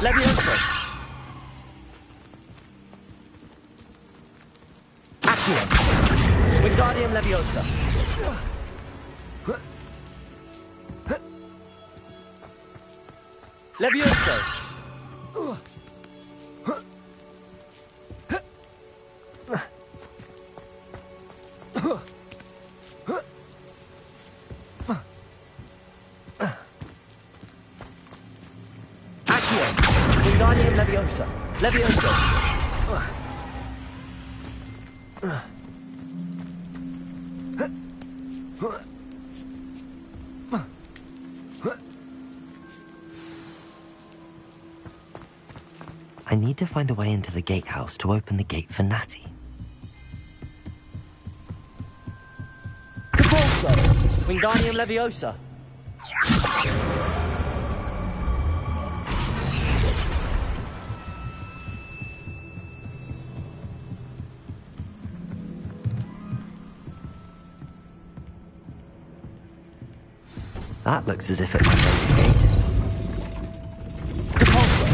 Leviosa. Accio. Wingardium Leviosa. Leviosa. Wingardium Leviosa. Leviosa. I need to find a way into the gatehouse to open the gate for Natty. Capulso. Wingardium Leviosa. That looks as if it might raise the gate. Capulso.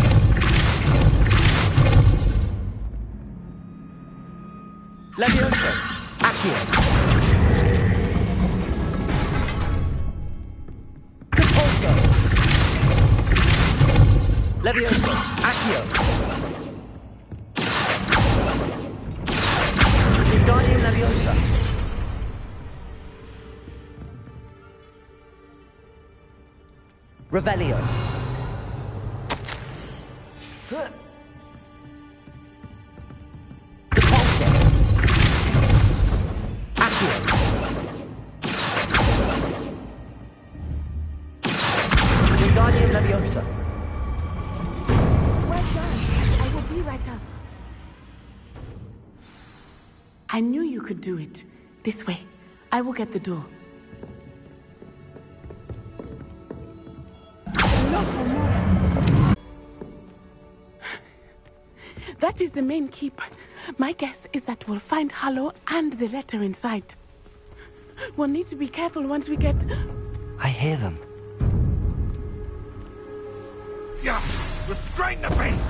Leviosa. Accio. Capulso. Leviosa. Accio. Wingardium Leviosa. Revelio. Capulso. Accio. Wingardium Leviosa. Well done. I will be right up. I knew you could do it. This way. I will get the door. That is the main keep. My guess is that we'll find Hallow and the letter inside. We'll need to be careful once we get... I hear them. Yeah, restrain the beast!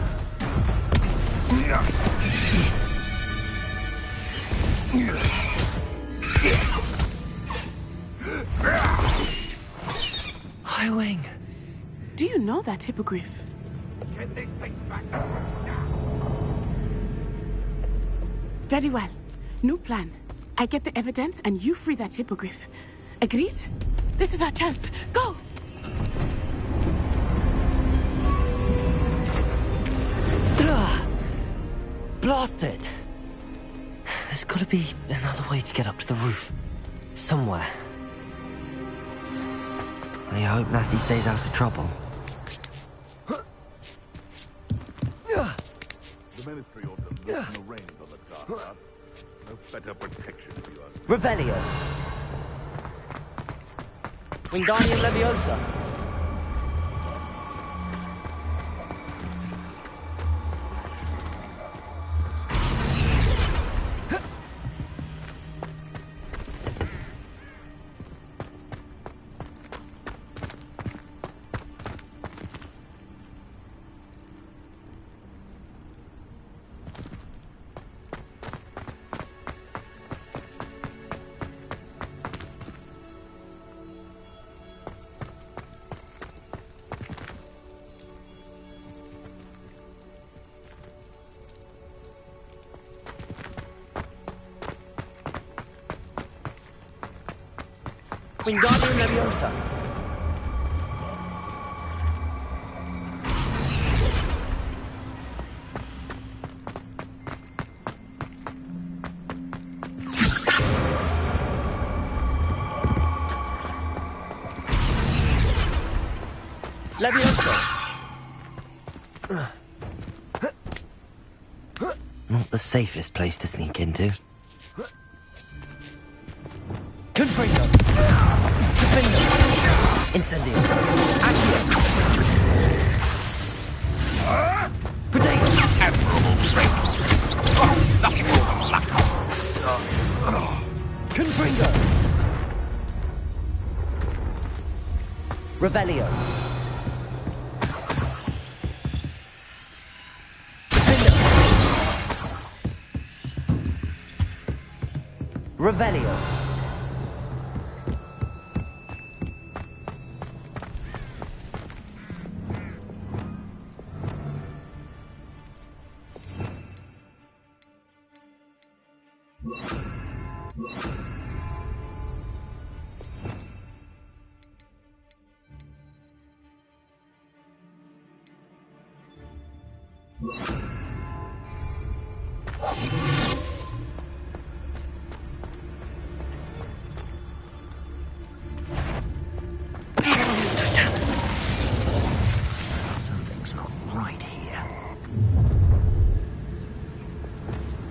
Highwing. Do you know that hippogriff? Get this thing back. Very well. New plan. I get the evidence and you free that hippogriff. Agreed? This is our chance. Go! Blast it! There's gotta be another way to get up to the roof. Somewhere. I hope Natty stays out of trouble. The Ministry of them loosen the reins on the car. No better protection for you. Revelio. Wingardium Leviosa. Wingardium Leviosa. Leviosa. Not the safest place to sneak into. Confringo. Incendio. Accio. Admirable strength. Revelio. Revelio. Something's not right here.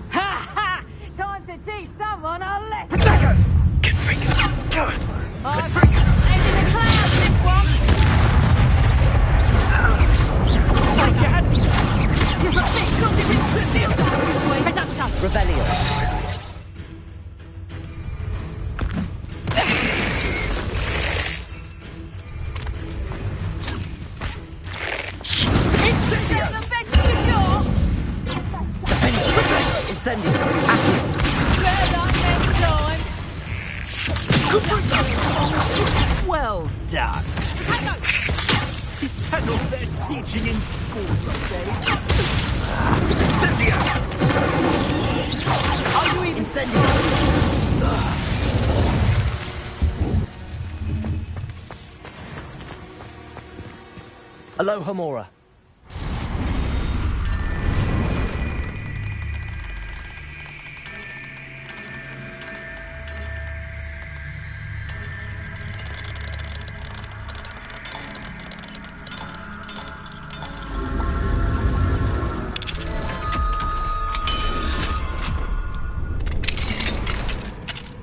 Ha ha! Time to teach someone a lesson! Protego! Get freaking! Go it! Get freaking! Into the clouds, this one! Fight your hand! You've got big cookies in Sicily! Head up, son! Revelio. Incendio! The best with your... Incendio. Better luck next time! Well done! Is that all they're teaching in school these days? Incendio! Are you even Incendio? Aloha Mora.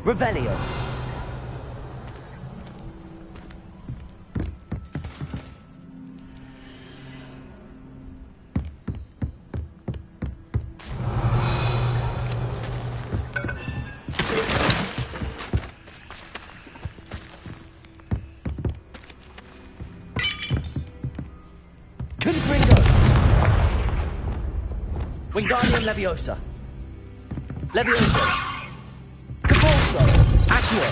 Revelio. Confringo. Wingardium Leviosa. Leviosa. Cabalso. Accio.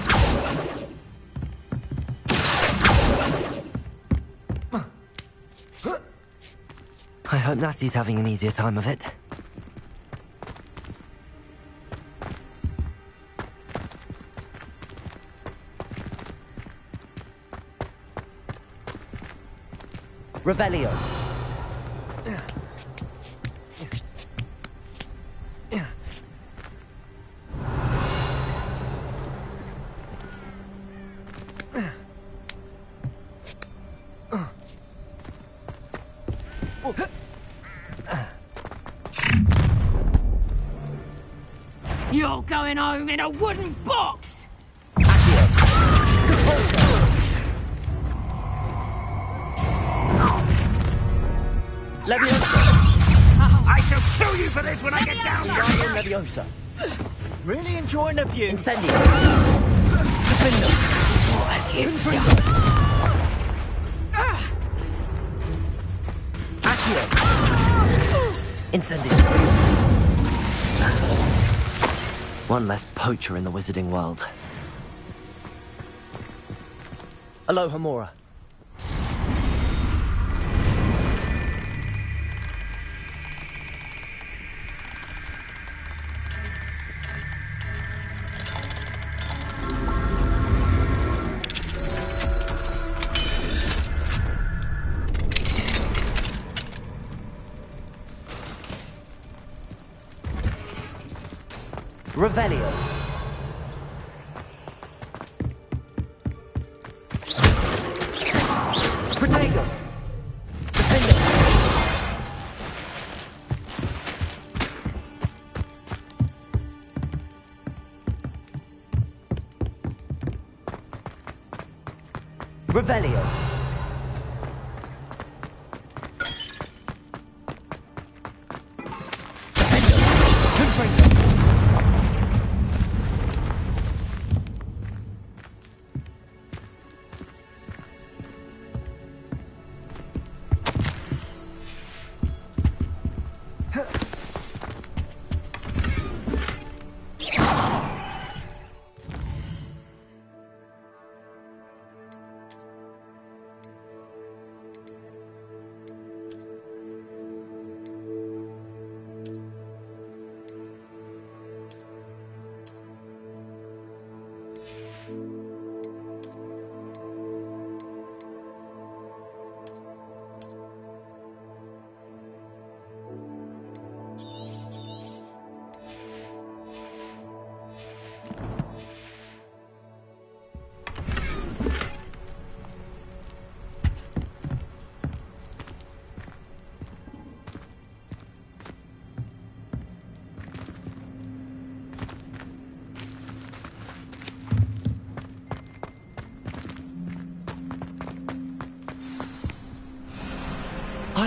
I hope Natty's having an easier time of it. Revelio. You're going home in a wooden box! Leviosa. I shall kill you for this when I get down there! Wingardium Leviosa. Really enjoying the view. Incendio. Defendo. What have you done? Accio. Incendio. One less poacher in the wizarding world. Aloha Mora. Revelio. Protego. Defendo. Revelio. Defendo. Confringo.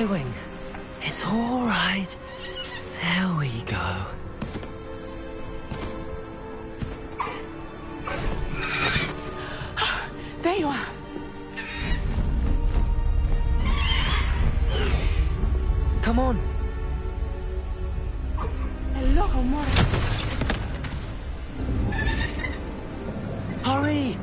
Skywing. It's all right. There we go. There you are. Come on. Hello, Homura. Hurry!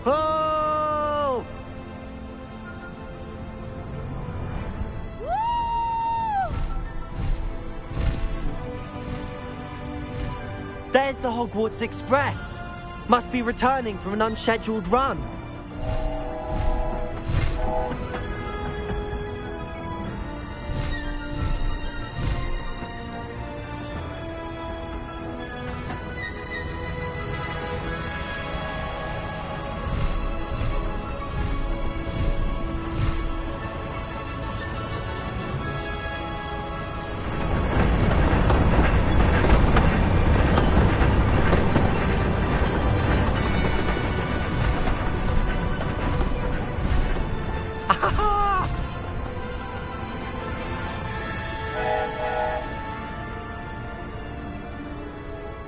Oh! There's the Hogwarts Express. Must be returning from an unscheduled run.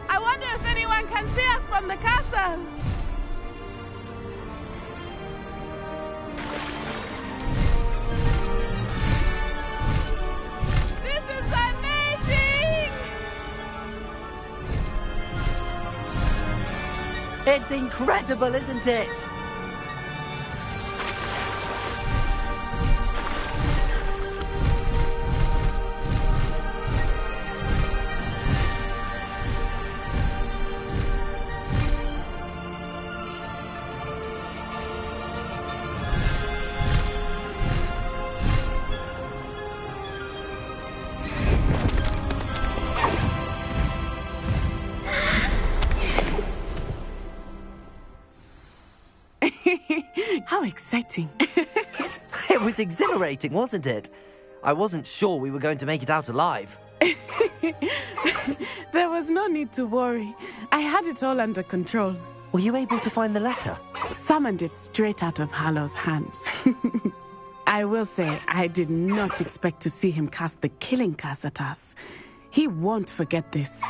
I wonder if anyone can see us from the castle. This is amazing! It's incredible, isn't it? How exciting. It was exhilarating, wasn't it? I wasn't sure we were going to make it out alive. There was no need to worry. I had it all under control. Were you able to find the letter? Summoned it straight out of Hallow's hands. I will say, I did not expect to see him cast the killing curse at us. He won't forget this.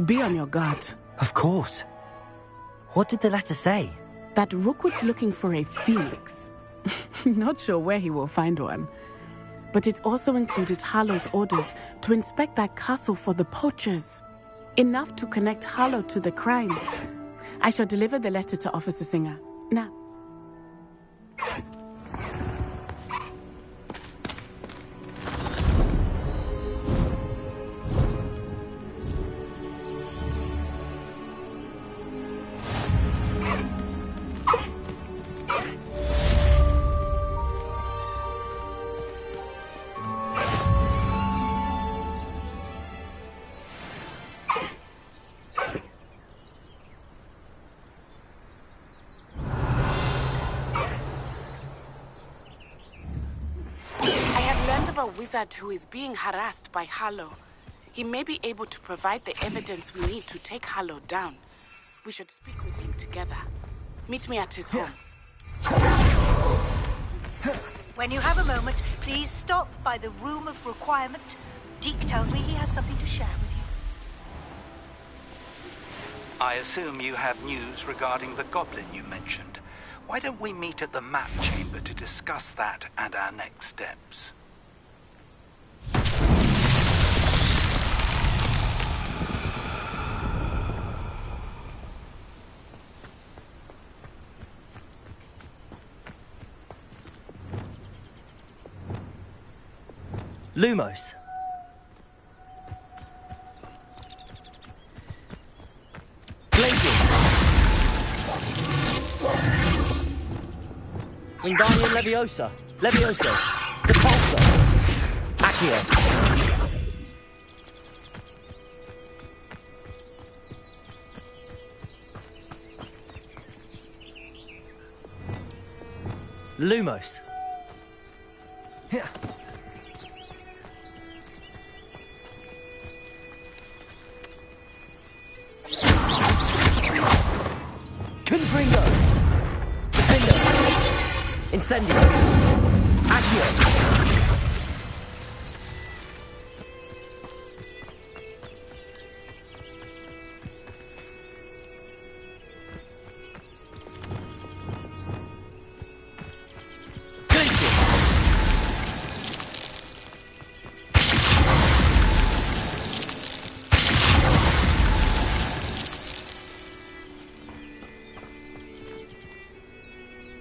Be on your guard. Of course. What did the letter say? That Rookwood's looking for a phoenix. Not sure where he will find one. But it also included Hallow's orders to inspect that castle for the poachers. Enough to connect Hallow to the crimes. I shall deliver the letter to Officer Singer. Now. A wizard who is being harassed by Hallow. He may be able to provide the evidence we need to take Hallow down. We should speak with him together. Meet me at his home. When you have a moment, please stop by the Room of Requirement. Deke tells me he has something to share with you. I assume you have news regarding the goblin you mentioned. Why don't we meet at the map chamber to discuss that and our next steps? Lumos. Blazing. Wingardium Leviosa. Leviosa. Depulso! Accio! Lumos! Confringo! Defendo! Incendio! Accio!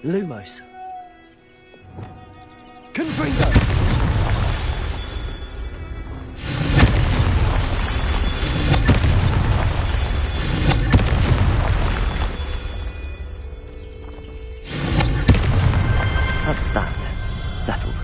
Lumos. Confringo! That's that. Settled.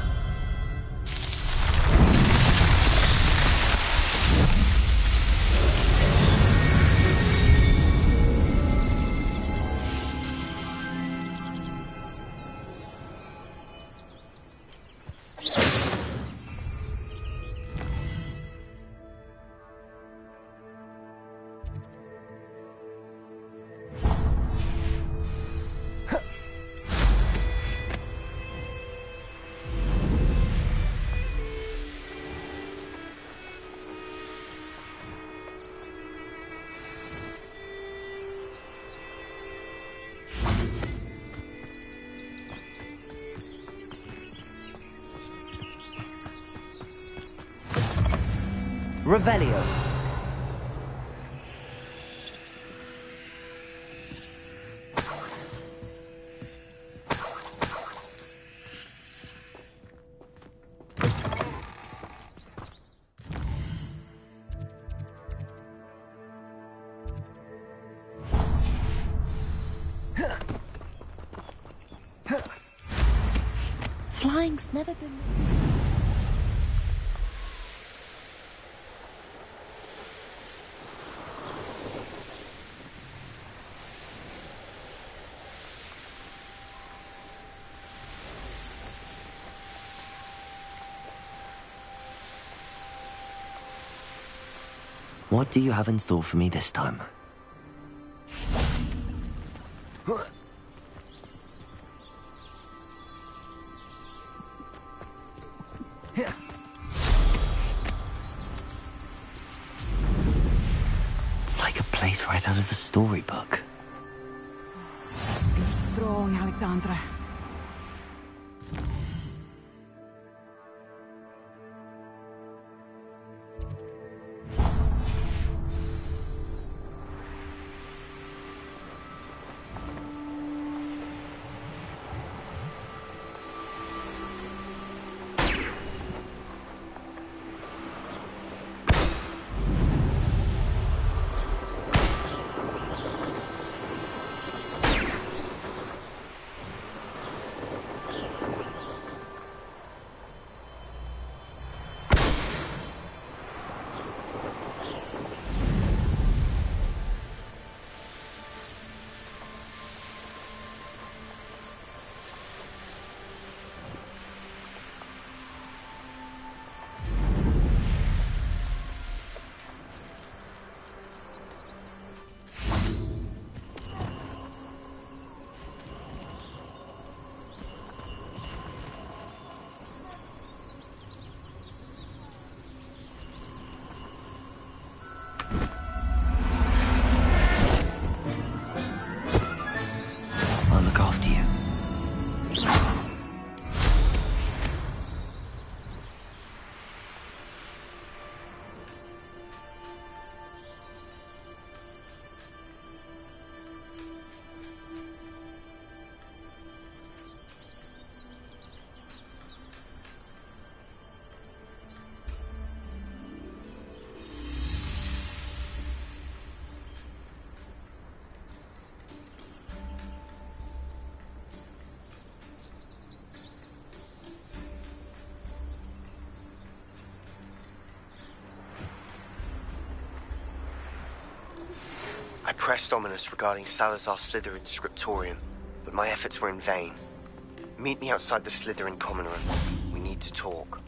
Revelio. Flying's never been... What do you have in store for me this time? It's like a place right out of a storybook. Be strong, Alexandra. pressed ominous regarding Salazar Slytherin's scriptorium, but my efforts were in vain. Meet me outside the Slytherin common room. We need to talk.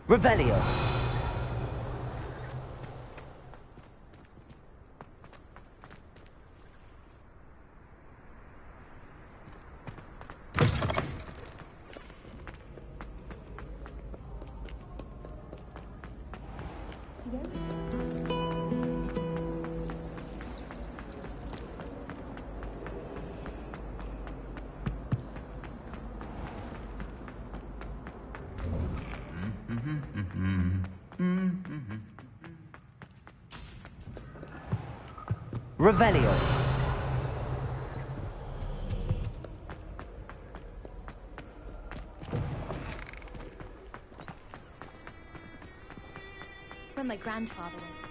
Revelio. Revelio. When my grandfather went.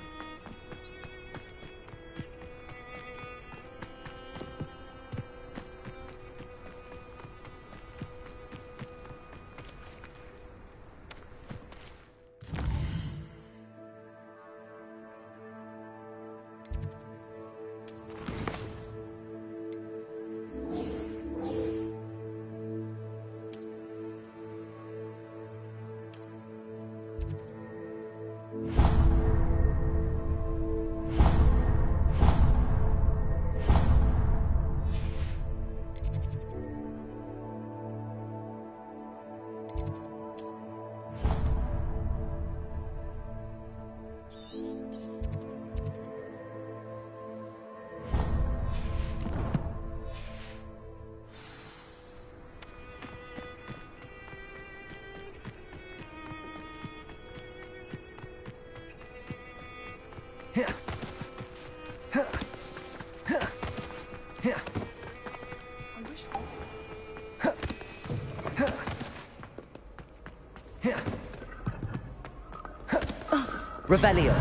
Revelio.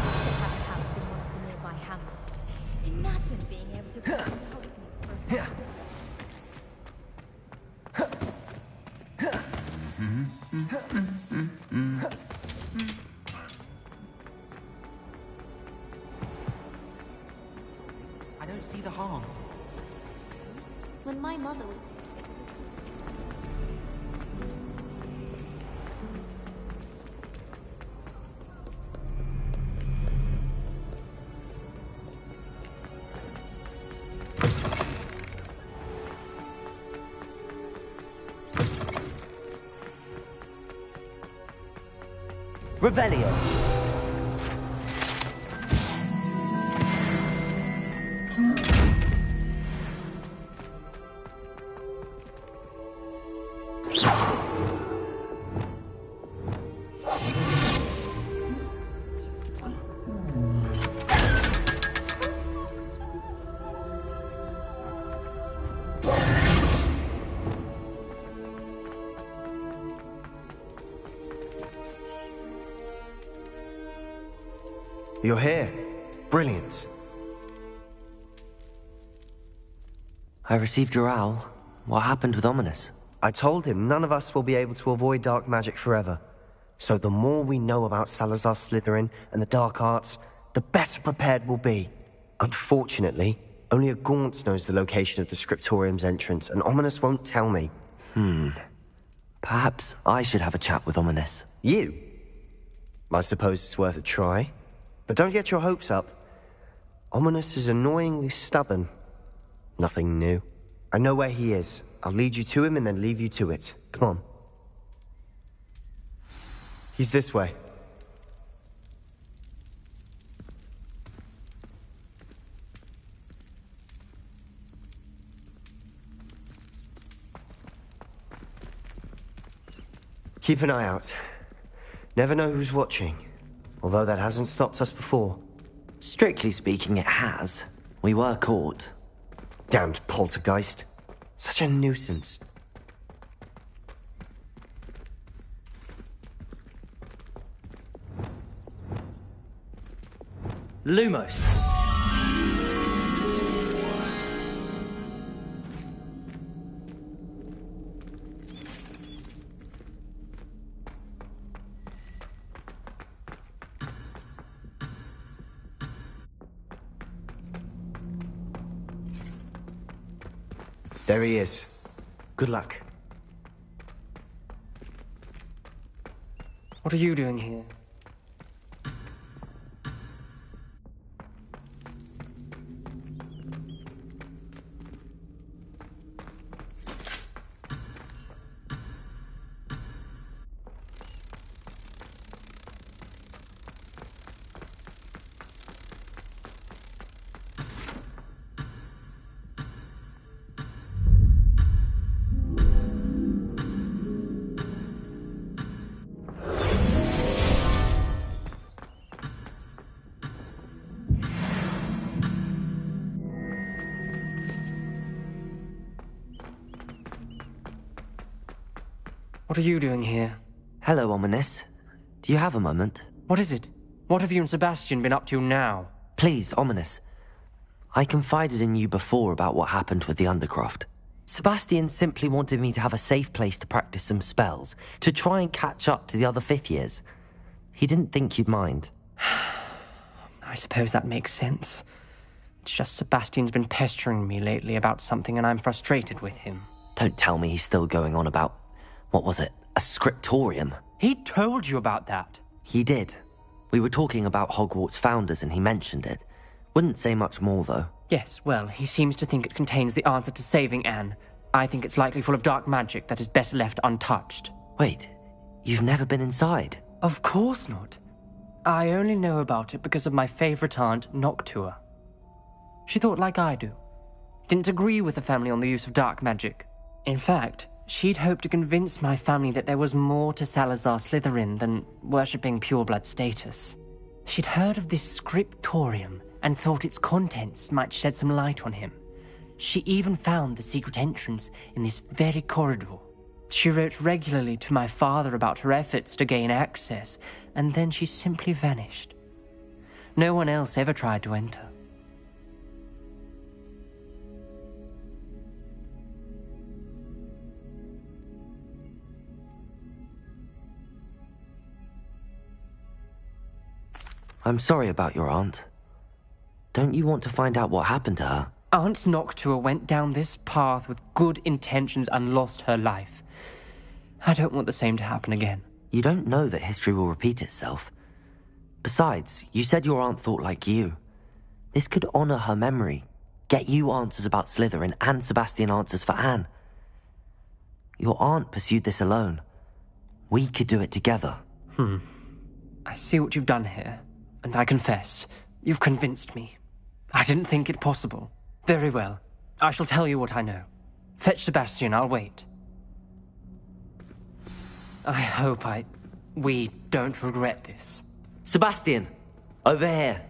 Imagine being able to when my mother was... Revelio. You're here. Brilliant. I received your owl. What happened with Ominous? I told him none of us will be able to avoid dark magic forever. So the more we know about Salazar Slytherin and the dark arts, the better prepared we'll be. Unfortunately, only a Gaunt knows the location of the Scriptorium's entrance, and Ominous won't tell me. Perhaps I should have a chat with Ominous. You? I suppose it's worth a try. But don't get your hopes up. Ominous is annoyingly stubborn. Nothing new. I know where he is. I'll lead you to him and then leave you to it. Come on. He's this way. Keep an eye out. Never know who's watching. Although that hasn't stopped us before. Strictly speaking, it has. We were caught. Damned poltergeist. Such a nuisance. Lumos. There he is. Good luck. What are you doing here? What are you doing here? Hello, Ominous. Do you have a moment? What is it? What have you and Sebastian been up to now? Please, Ominous. I confided in you before about what happened with the Undercroft. Sebastian simply wanted me to have a safe place to practice some spells, to try and catch up to the other fifth years. He didn't think you'd mind. I suppose that makes sense. It's just Sebastian's been pestering me lately about something and I'm frustrated with him. Don't tell me he's still going on about... what was it? A scriptorium? He told you about that. He did. We were talking about Hogwarts founders and he mentioned it. Wouldn't say much more, though. Yes, well, he seems to think it contains the answer to saving Anne. I think it's likely full of dark magic that is better left untouched. Wait, you've never been inside? Of course not. I only know about it because of my favorite aunt, Noctua. She thought like I do. Didn't agree with the family on the use of dark magic. In fact, she'd hoped to convince my family that there was more to Salazar Slytherin than worshipping pureblood status. She'd heard of this scriptorium and thought its contents might shed some light on him. She even found the secret entrance in this very corridor. She wrote regularly to my father about her efforts to gain access, and then she simply vanished. No one else ever tried to enter. I'm sorry about your aunt. Don't you want to find out what happened to her? Aunt Noctua went down this path with good intentions and lost her life. I don't want the same to happen again. You don't know that history will repeat itself. Besides, you said your aunt thought like you. This could honor her memory, get you answers about Slytherin and Sebastian answers for Anne. Your aunt pursued this alone. We could do it together. I see what you've done here, and I confess, you've convinced me. I didn't think it possible. Very well. I shall tell you what I know. Fetch Sebastian, I'll wait. I hope we don't regret this. Sebastian, over here.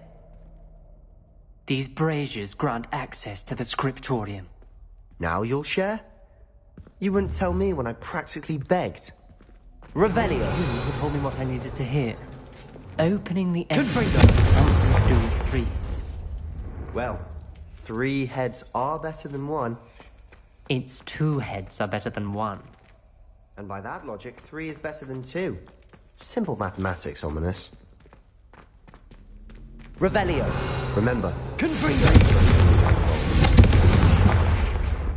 These braziers grant access to the scriptorium. Now you'll share? You wouldn't tell me when I practically begged. Revelio. You who told me what I needed to hear. Opening the entrance has something to do with threes. Well, 3 heads are better than 1. Its 2 heads are better than 1. And by that logic, 3 is better than 2. Simple mathematics, Ominous. Revelio. Remember,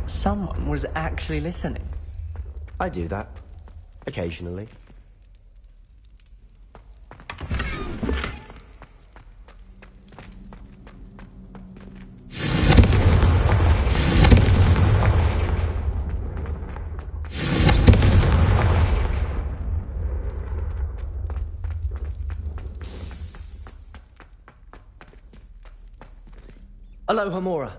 Someone was actually listening. I do that. Occasionally. Aloha Mora.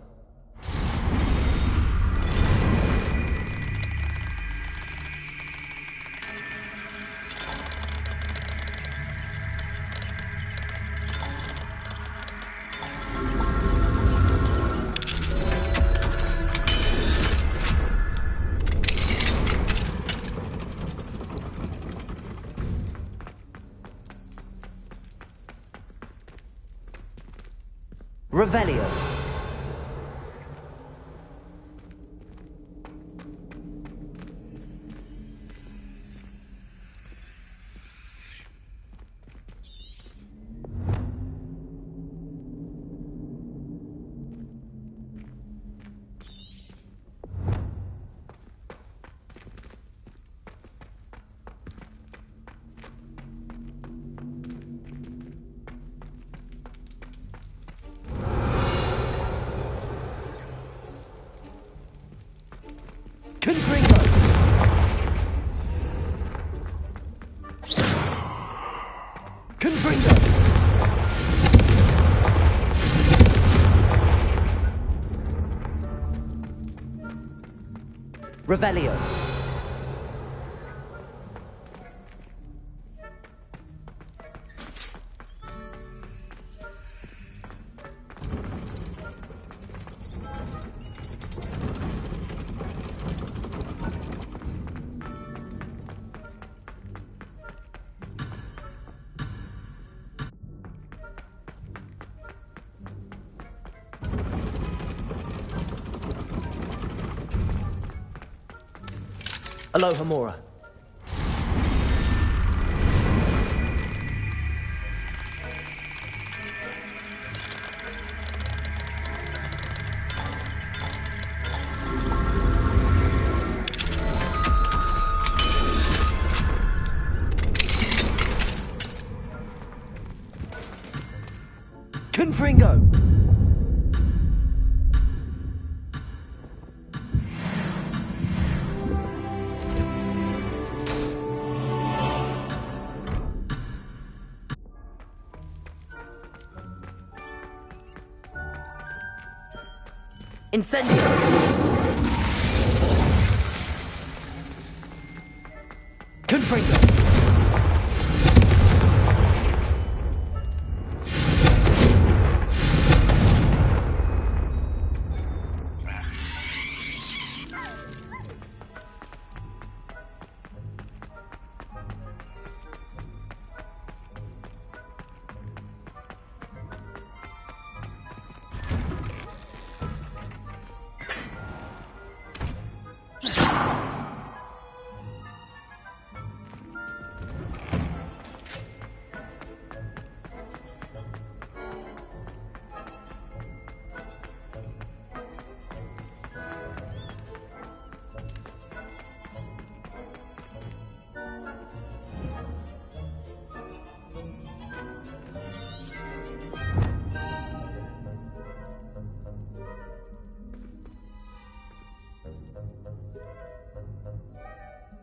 Revelio. Revelio. Aloha Mora. Confringo. Incendio! Confringo!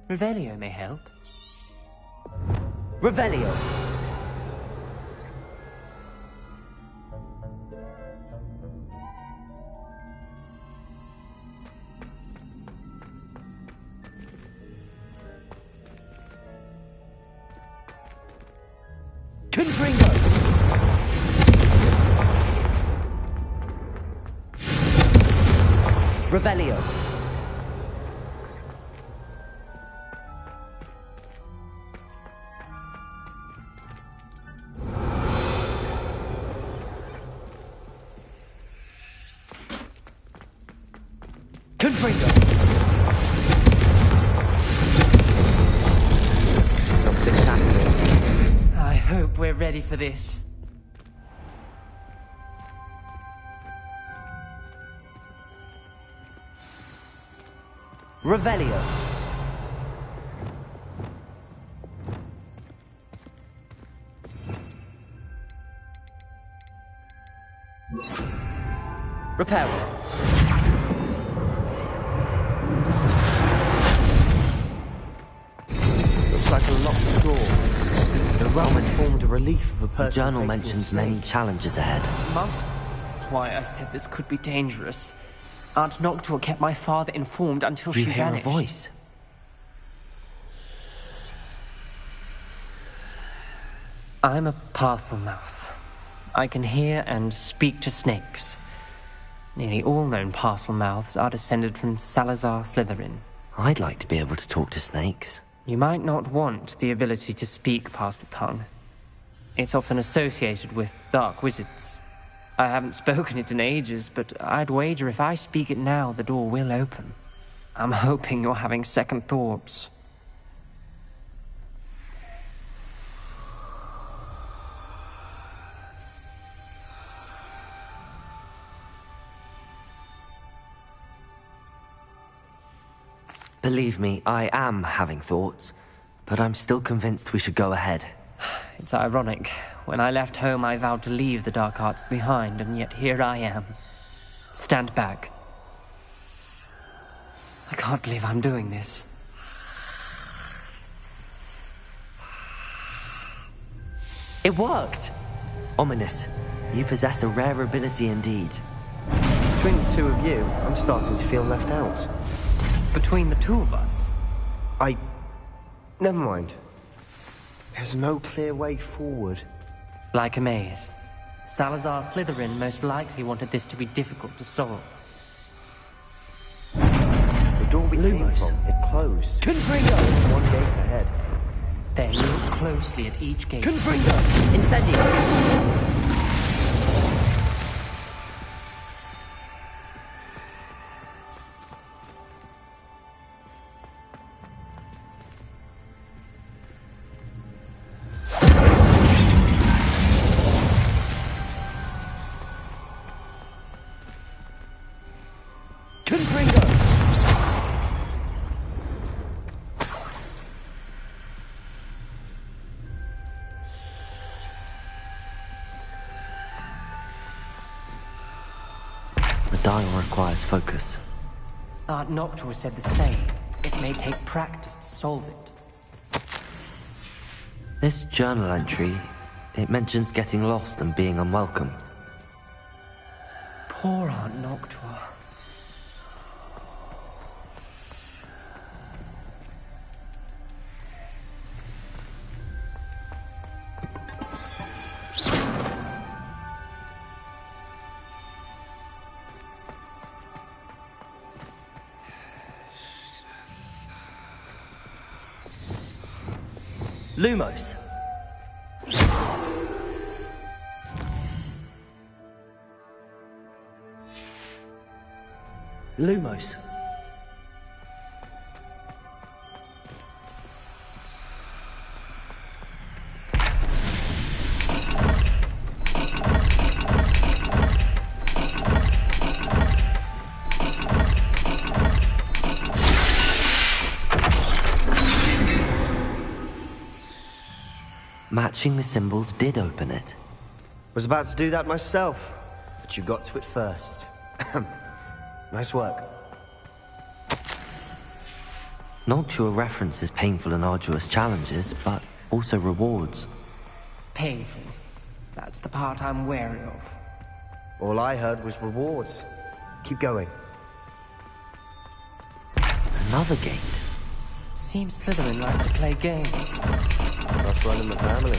Revelio may help. Revelio. Confringo. Revelio. Confringo. Something's happening. I hope we're ready for this. Revelio. Reparo. Looks like a locked door. The Roman formed a relief of a The person. journal facing a mentions snake. many challenges ahead. Must. That's why I said this could be dangerous. Aunt Noctua kept my father informed until You she hear vanished. a voice. I'm a parcel mouth. I can hear and speak to snakes. Nearly all known parcel mouths are descended from Salazar Slytherin. I'd like to be able to talk to snakes. You might not want the ability to speak parcel tongue. It's often associated with dark wizards. I haven't spoken it in ages, but I'd wager if I speak it now, the door will open. I'm hoping you're having second thoughts. Believe me, I am having thoughts, but I'm still convinced we should go ahead. It's ironic. When I left home, I vowed to leave the dark arts behind, and yet here I am. Stand back. I can't believe I'm doing this. It worked! Ominous. You possess a rare ability indeed. Between the two of you, I'm starting to feel left out. Between the two of us? Never mind. There's no clear way forward. Like a maze. Salazar Slytherin most likely wanted this to be difficult to solve. The door we came from, it closed. Confringo! One gate ahead. Then look closely at each gate. Confringo! Incendio! The dial requires focus. Aunt Noctua said the same. It may take practice to solve it. This journal entry, it mentions getting lost and being unwelcome. Poor Aunt Noctua. Lumos! Lumos. Matching the symbols did open it. Was about to do that myself, but you got to it first. Nice work. Noctua references painful and arduous challenges, but also rewards. Painful. That's the part I'm wary of. All I heard was rewards. Keep going. Another gate. Seems Slytherin like to play games. Must run in the family.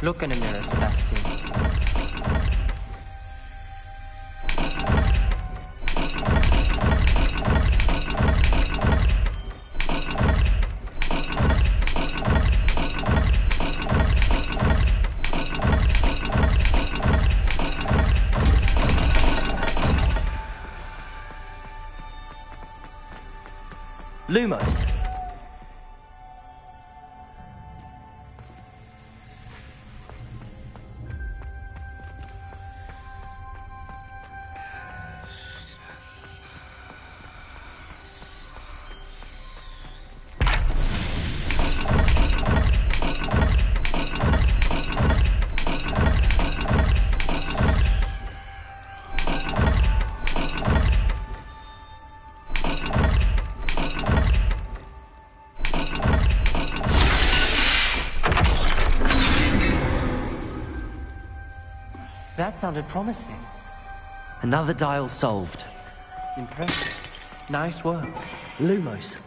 Look in a mirror, Sebastian. Lumos. That sounded promising. Another dial solved. Impressive. Nice work. Lumos.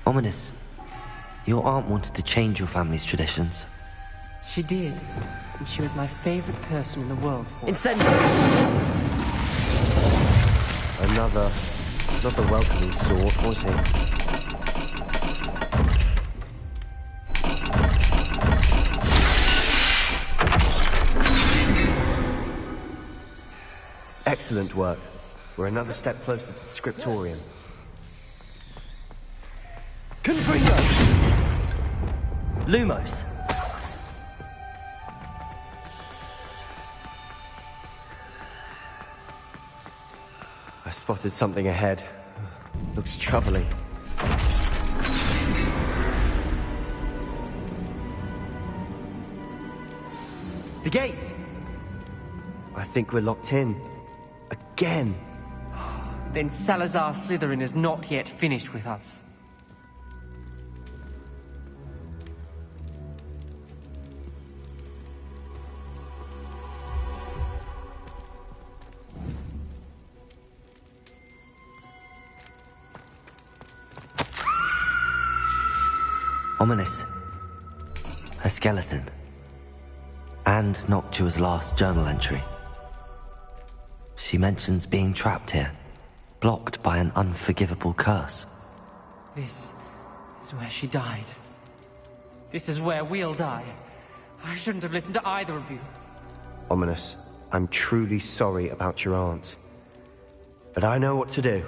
Ominous. Your aunt wanted to change your family's traditions. She did. And she was my favorite person in the world for Incendio! Another welcoming sort, was he? Excellent work. We're another step closer to the scriptorium. Confringo! Lumos. I spotted something ahead. Looks troubling. The gate! I think we're locked in. Again! Then Salazar Slytherin is not yet finished with us. Ominous. Her skeleton. And Noctua's last journal entry. She mentions being trapped here, blocked by an unforgivable curse. This is where she died. This is where we'll die. I shouldn't have listened to either of you. Ominous, I'm truly sorry about your aunt. But I know what to do.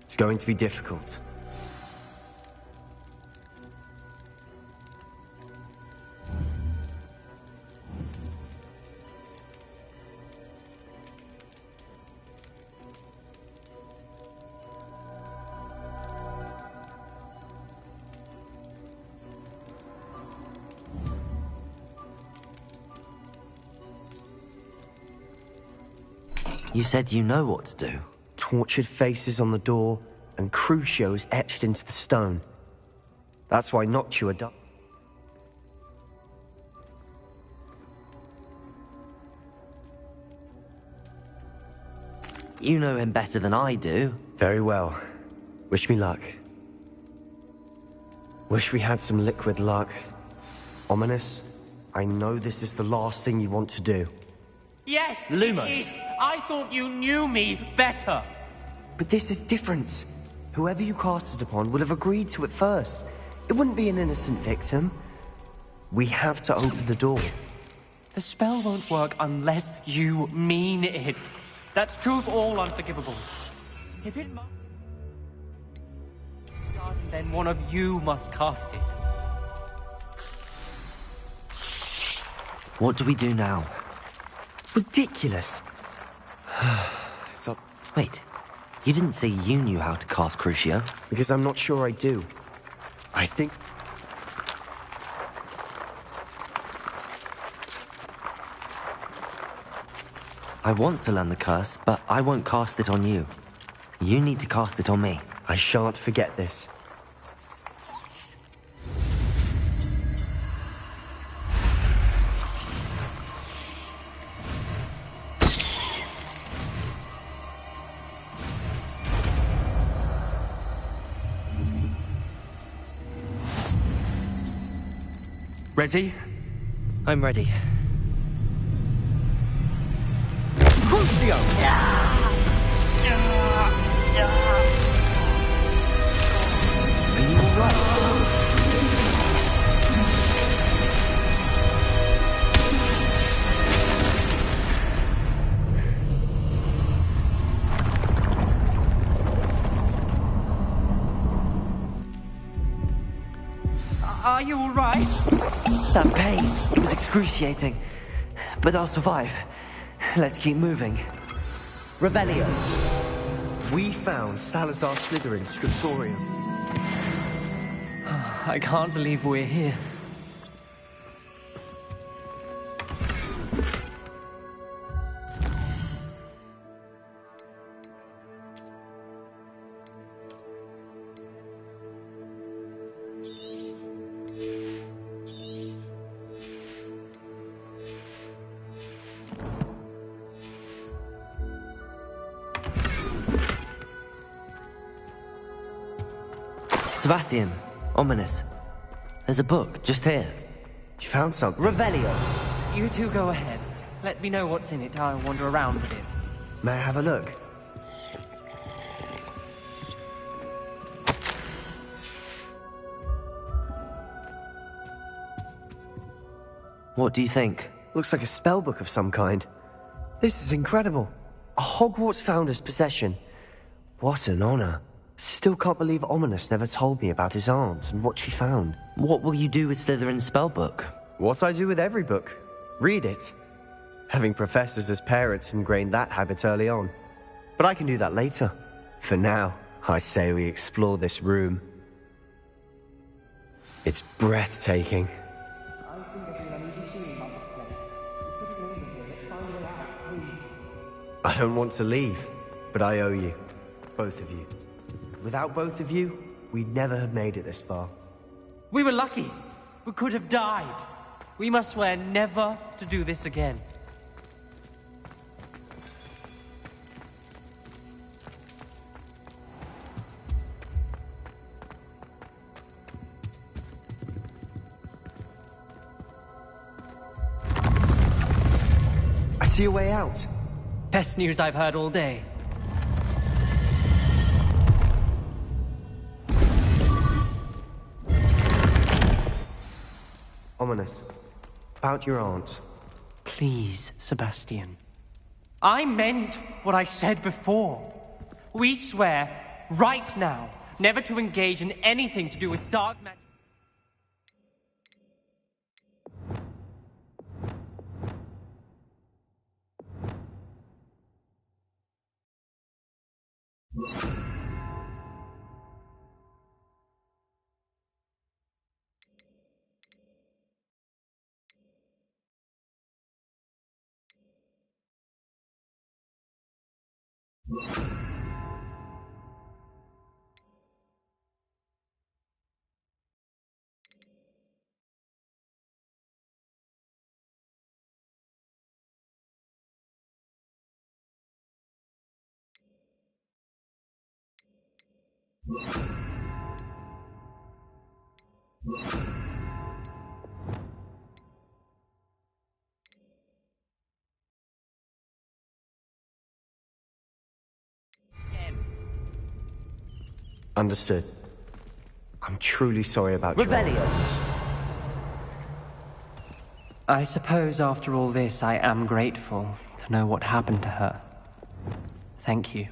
It's going to be difficult. You said you know what to do. Tortured faces on the door, and Crucios etched into the stone. That's why Noctua died. You know him better than I do. Very well. Wish me luck. Wish we had some liquid luck. Ominous, I know this is the last thing you want to do. Yes, Lumos. it is. I thought you knew me better. But this is different. Whoever you cast it upon would have agreed to it first. It wouldn't be an innocent victim. We have to open the door. The spell won't work unless you mean it. That's true of all unforgivables. If it must, then one of you must cast it. What do we do now? Ridiculous. It's up. Wait, you didn't say you knew how to cast Crucio? Because I'm not sure I do. I think... I want to learn the curse, but I won't cast it on you. You need to cast it on me. I shan't forget this. Ready? I'm ready. Crucio! Are you alright? Are you alright? That pain, it was excruciating. But I'll survive. Let's keep moving. Revelio. We found Salazar Slytherin's scriptorium. I can't believe we're here. Sebastian, ominous. There's a book just here. You found something? Revelio. You two go ahead. Let me know what's in it. I'll wander around with it. May I have a look? What do you think? Looks like a spellbook of some kind. This is incredible. A Hogwarts founder's possession. What an honor. Still can't believe Ominous never told me about his aunt and what she found. What will you do with Slytherin's spellbook? What I do with every book. Read it. Having professors as parents ingrained that habit early on. But I can do that later. For now, I say we explore this room. It's breathtaking. I don't want to leave, but I owe you. Both of you. Without both of you, we'd never have made it this far. We were lucky. We could have died. We must swear never to do this again. I see a way out. Best news I've heard all day. Ominous. About your aunt. Please, Sebastian. I meant what I said before. We swear, right now, never to engage in anything to do with dark magic. Understood. I'm truly sorry about your aunt, Ominous. I suppose after all this, I am grateful to know what happened to her. Thank you.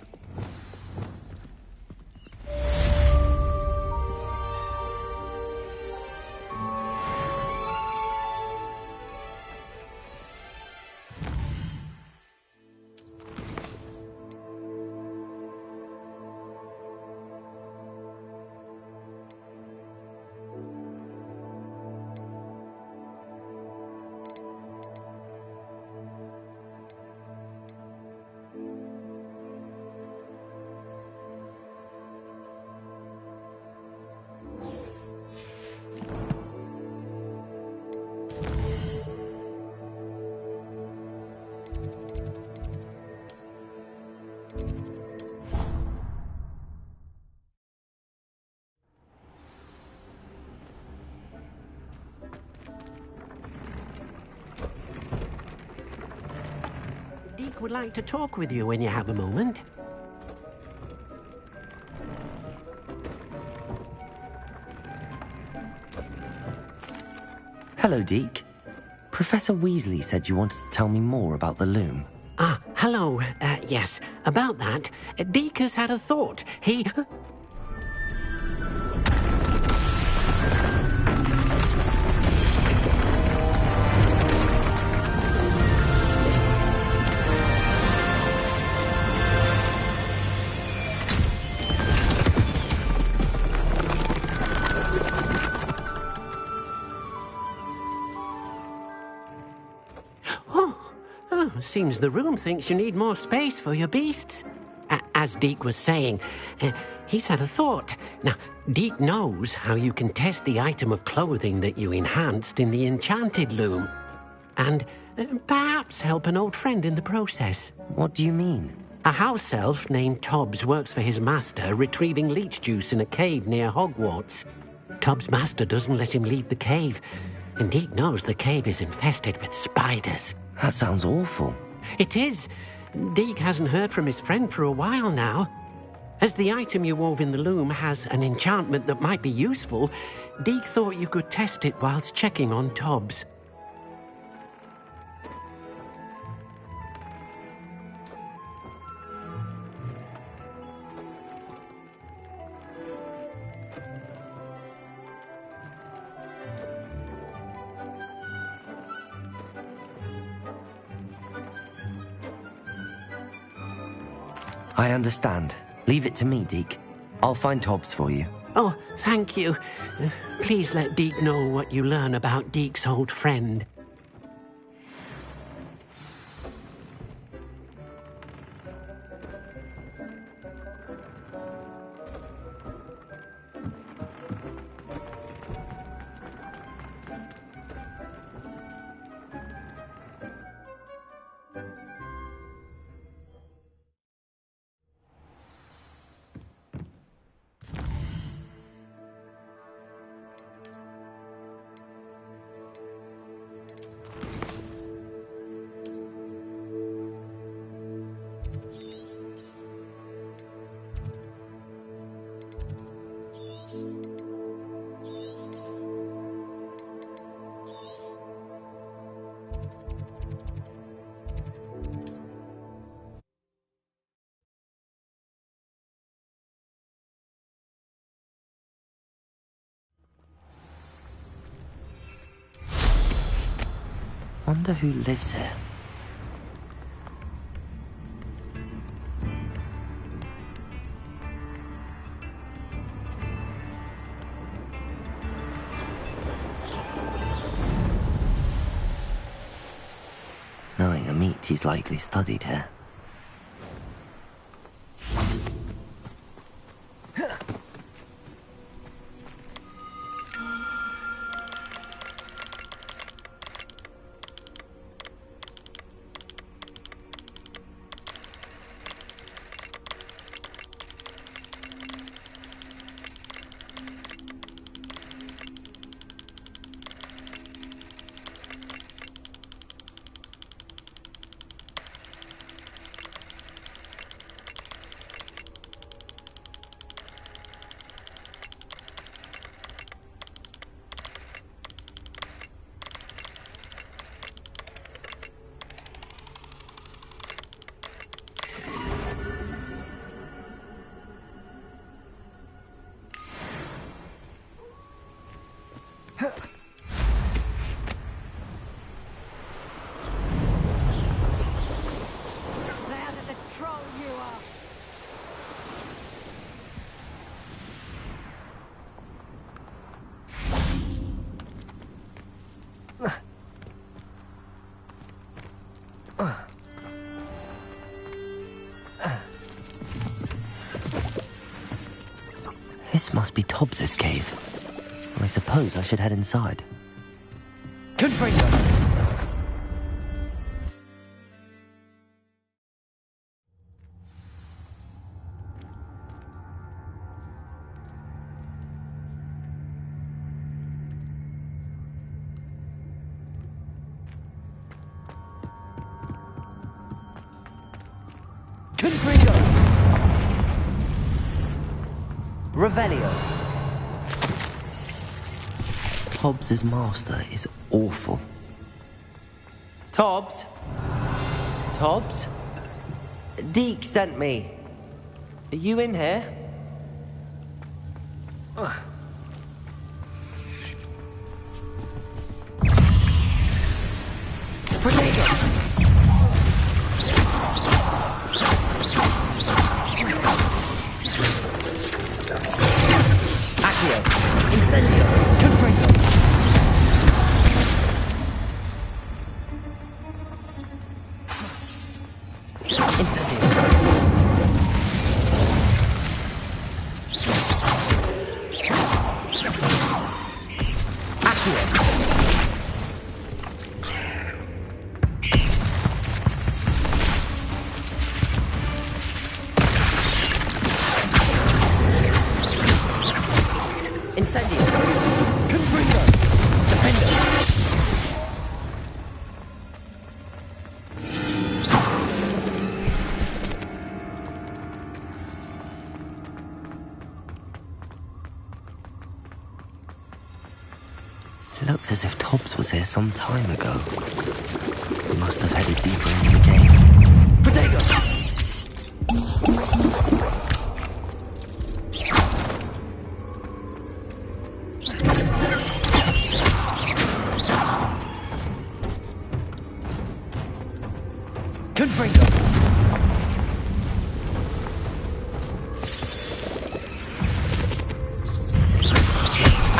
Deek would like to talk with you when you have a moment. Hello, Deke. Professor Weasley said you wanted to tell me more about the loom. Ah, hello. Yes, about that. Deek has had a thought. He... Seems the room thinks you need more space for your beasts. As Deek was saying, he's had a thought. Now, Deek knows how you can test the item of clothing that you enhanced in the enchanted loom. And perhaps help an old friend in the process. What do you mean? A house elf named Tobbs works for his master, retrieving leech juice in a cave near Hogwarts. Tobbs' master doesn't let him leave the cave, and Deek knows the cave is infested with spiders. That sounds awful. It is. Deek hasn't heard from his friend for a while now. As the item you wove in the loom has an enchantment that might be useful, Deek thought you could test it whilst checking on Tobbs. I understand. Leave it to me, Deke. I'll find Tobbs for you. Oh, thank you. Please let Deek know what you learn about Deek's old friend. Wonder who lives here. Knowing a meat, he's likely studied here. This must be Tobbs's cave. I suppose I should head inside. Confringo! Confringo! Revelio. Hobbs's master is awful. Tobbs? Tobbs? Deke sent me. Are you in here? Potato! Accio! Incendio! Confringo! Incendio! Incendio! Confringo! Defender! It looks as if Tobbs was here some time ago. He must have headed deeper into the cave. Potato! Confringo!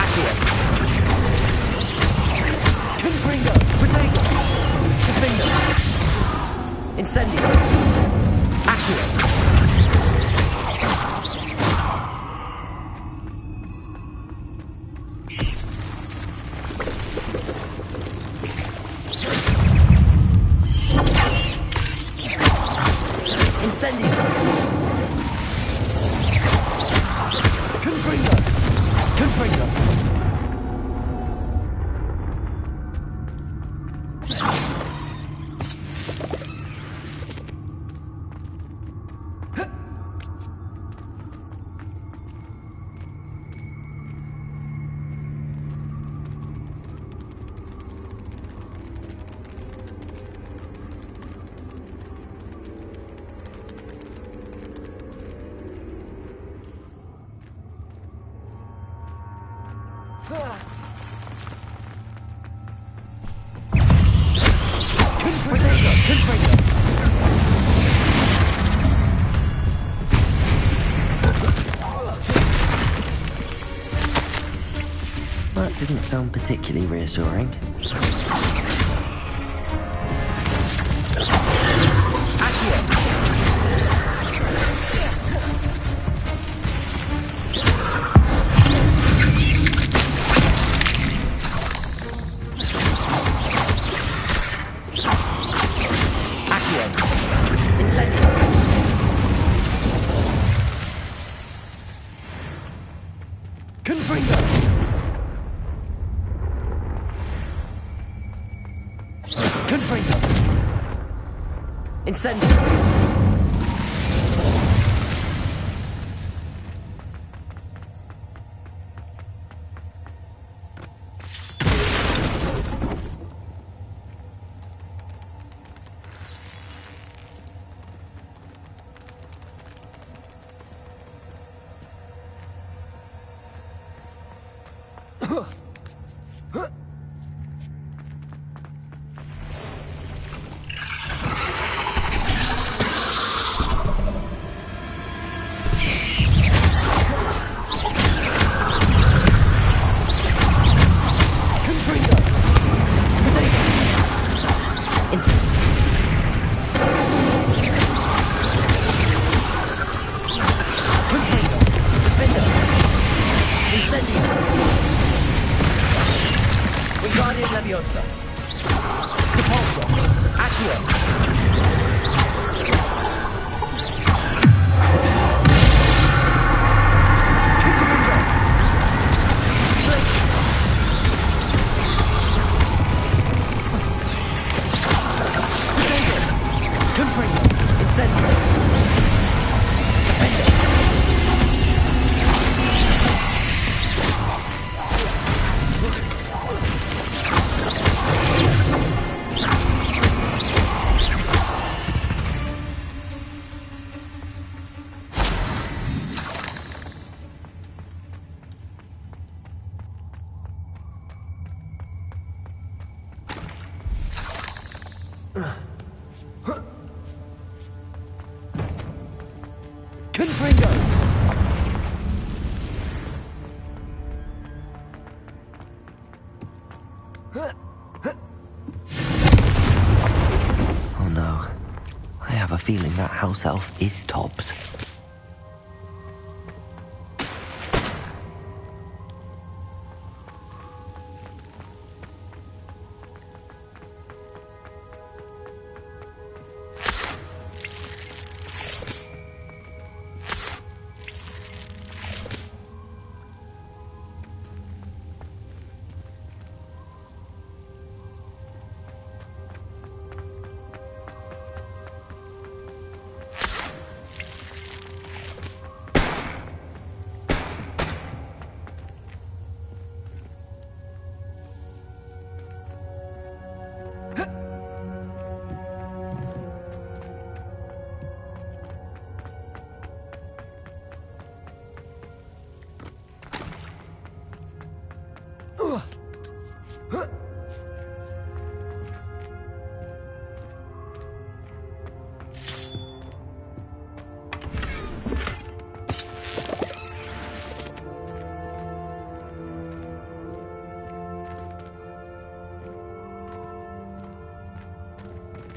Accio! Confringo! Potato! Defender! Incendio! Accio! Incendio! Confringo! Confringo! That didn't sound particularly reassuring. Incendio! Incendio! Oh no. I have a feeling that house elf is Tobbs.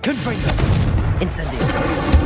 Confringo! Incendio!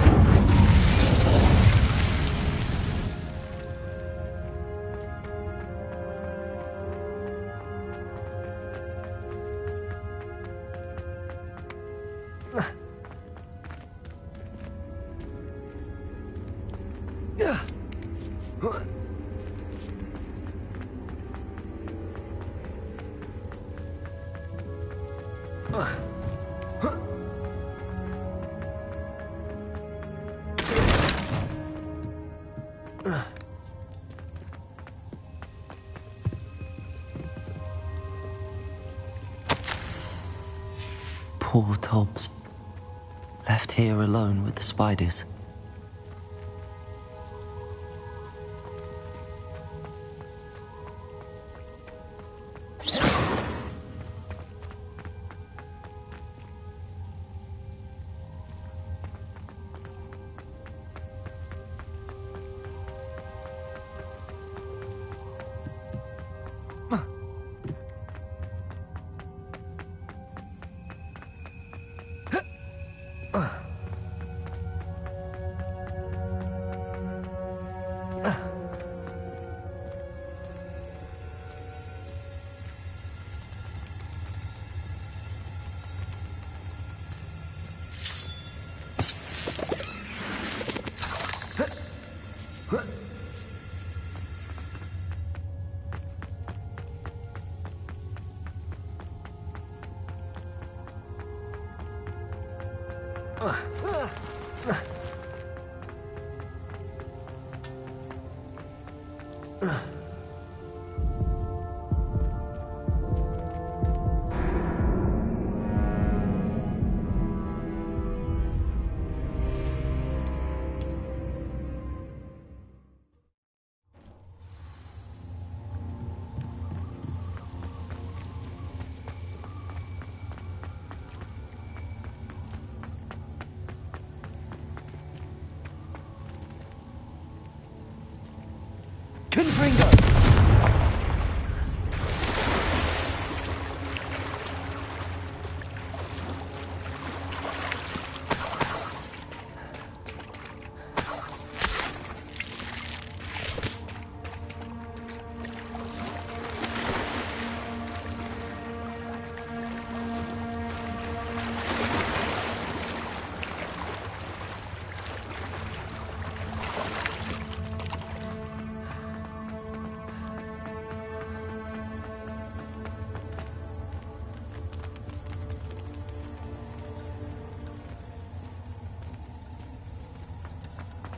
Poor Tobbs. Left here alone with the spiders.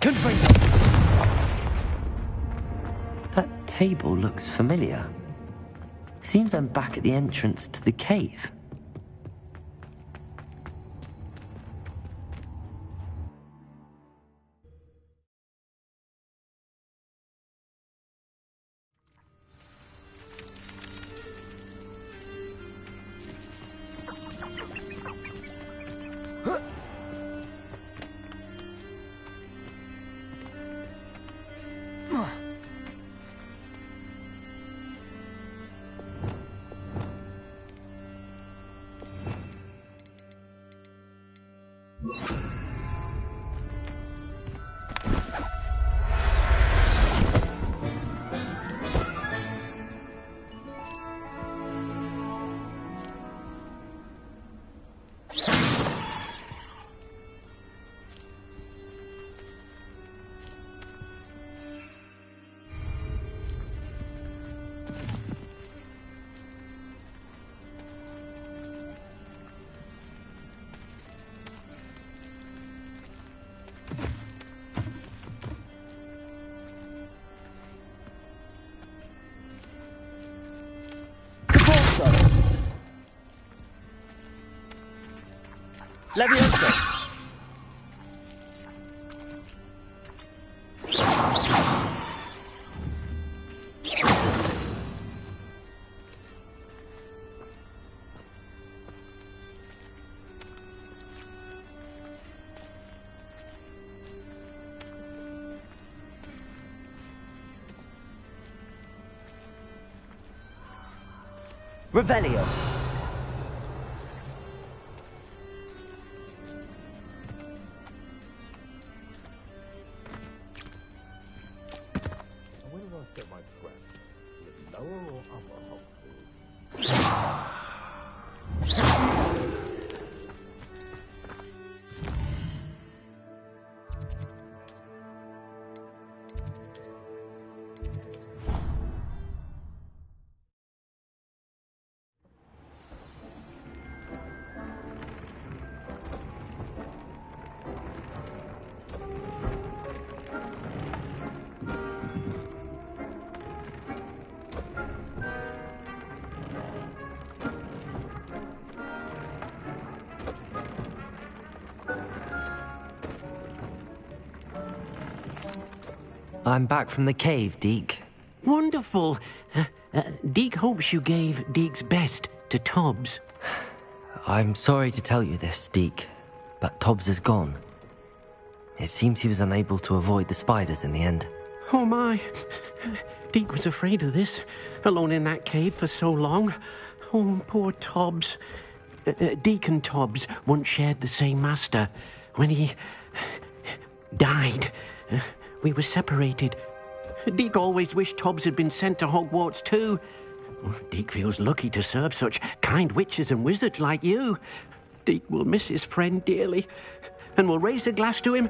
Confringo! That table looks familiar. Seems I'm back at the entrance to the cave. Levioso! Revelio. Where do I set my trap? Is it lower or upper Hogwarts? I'm back from the cave, Deke. Wonderful. Deke hopes you gave Deke's best to Tobbs. I'm sorry to tell you this, Deke, but Tobbs is gone. It seems he was unable to avoid the spiders in the end. Oh my. Deke was afraid of this, alone in that cave for so long. Oh, poor Tobbs. Deke and Tobbs once shared the same master. When he died, we were separated. Deke always wished Tobbs had been sent to Hogwarts too. Deke feels lucky to serve such kind witches and wizards like you. Deke will miss his friend dearly, and will raise a glass to him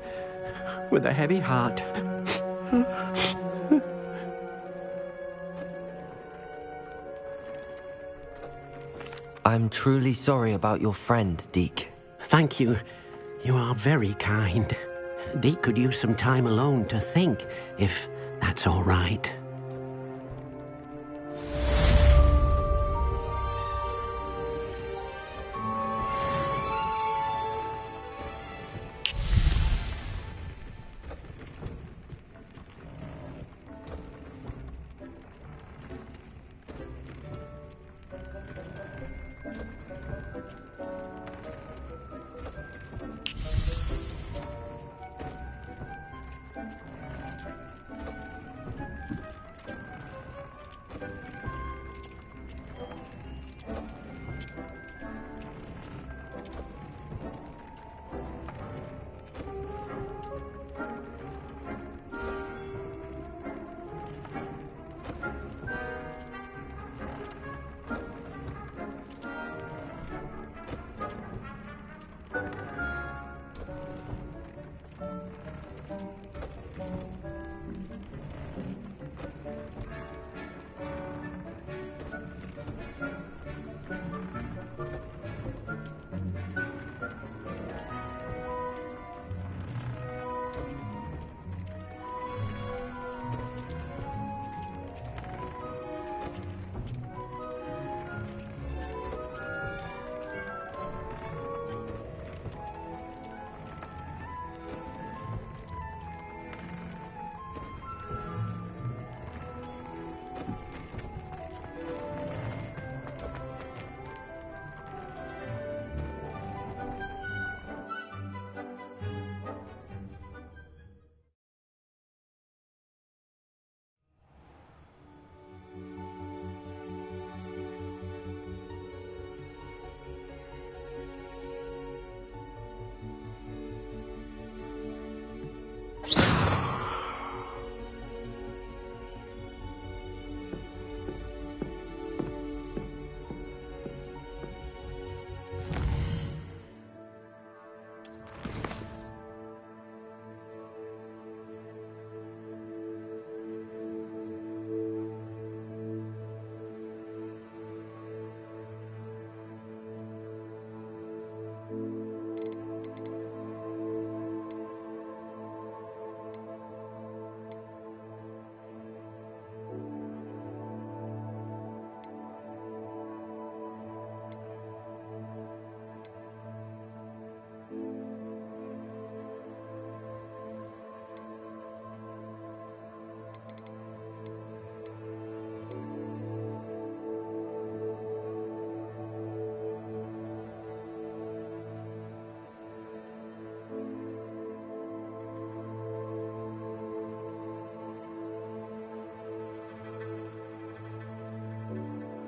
with a heavy heart. I'm truly sorry about your friend, Deke. Thank you. You are very kind. Deke could use some time alone to think, if that's all right.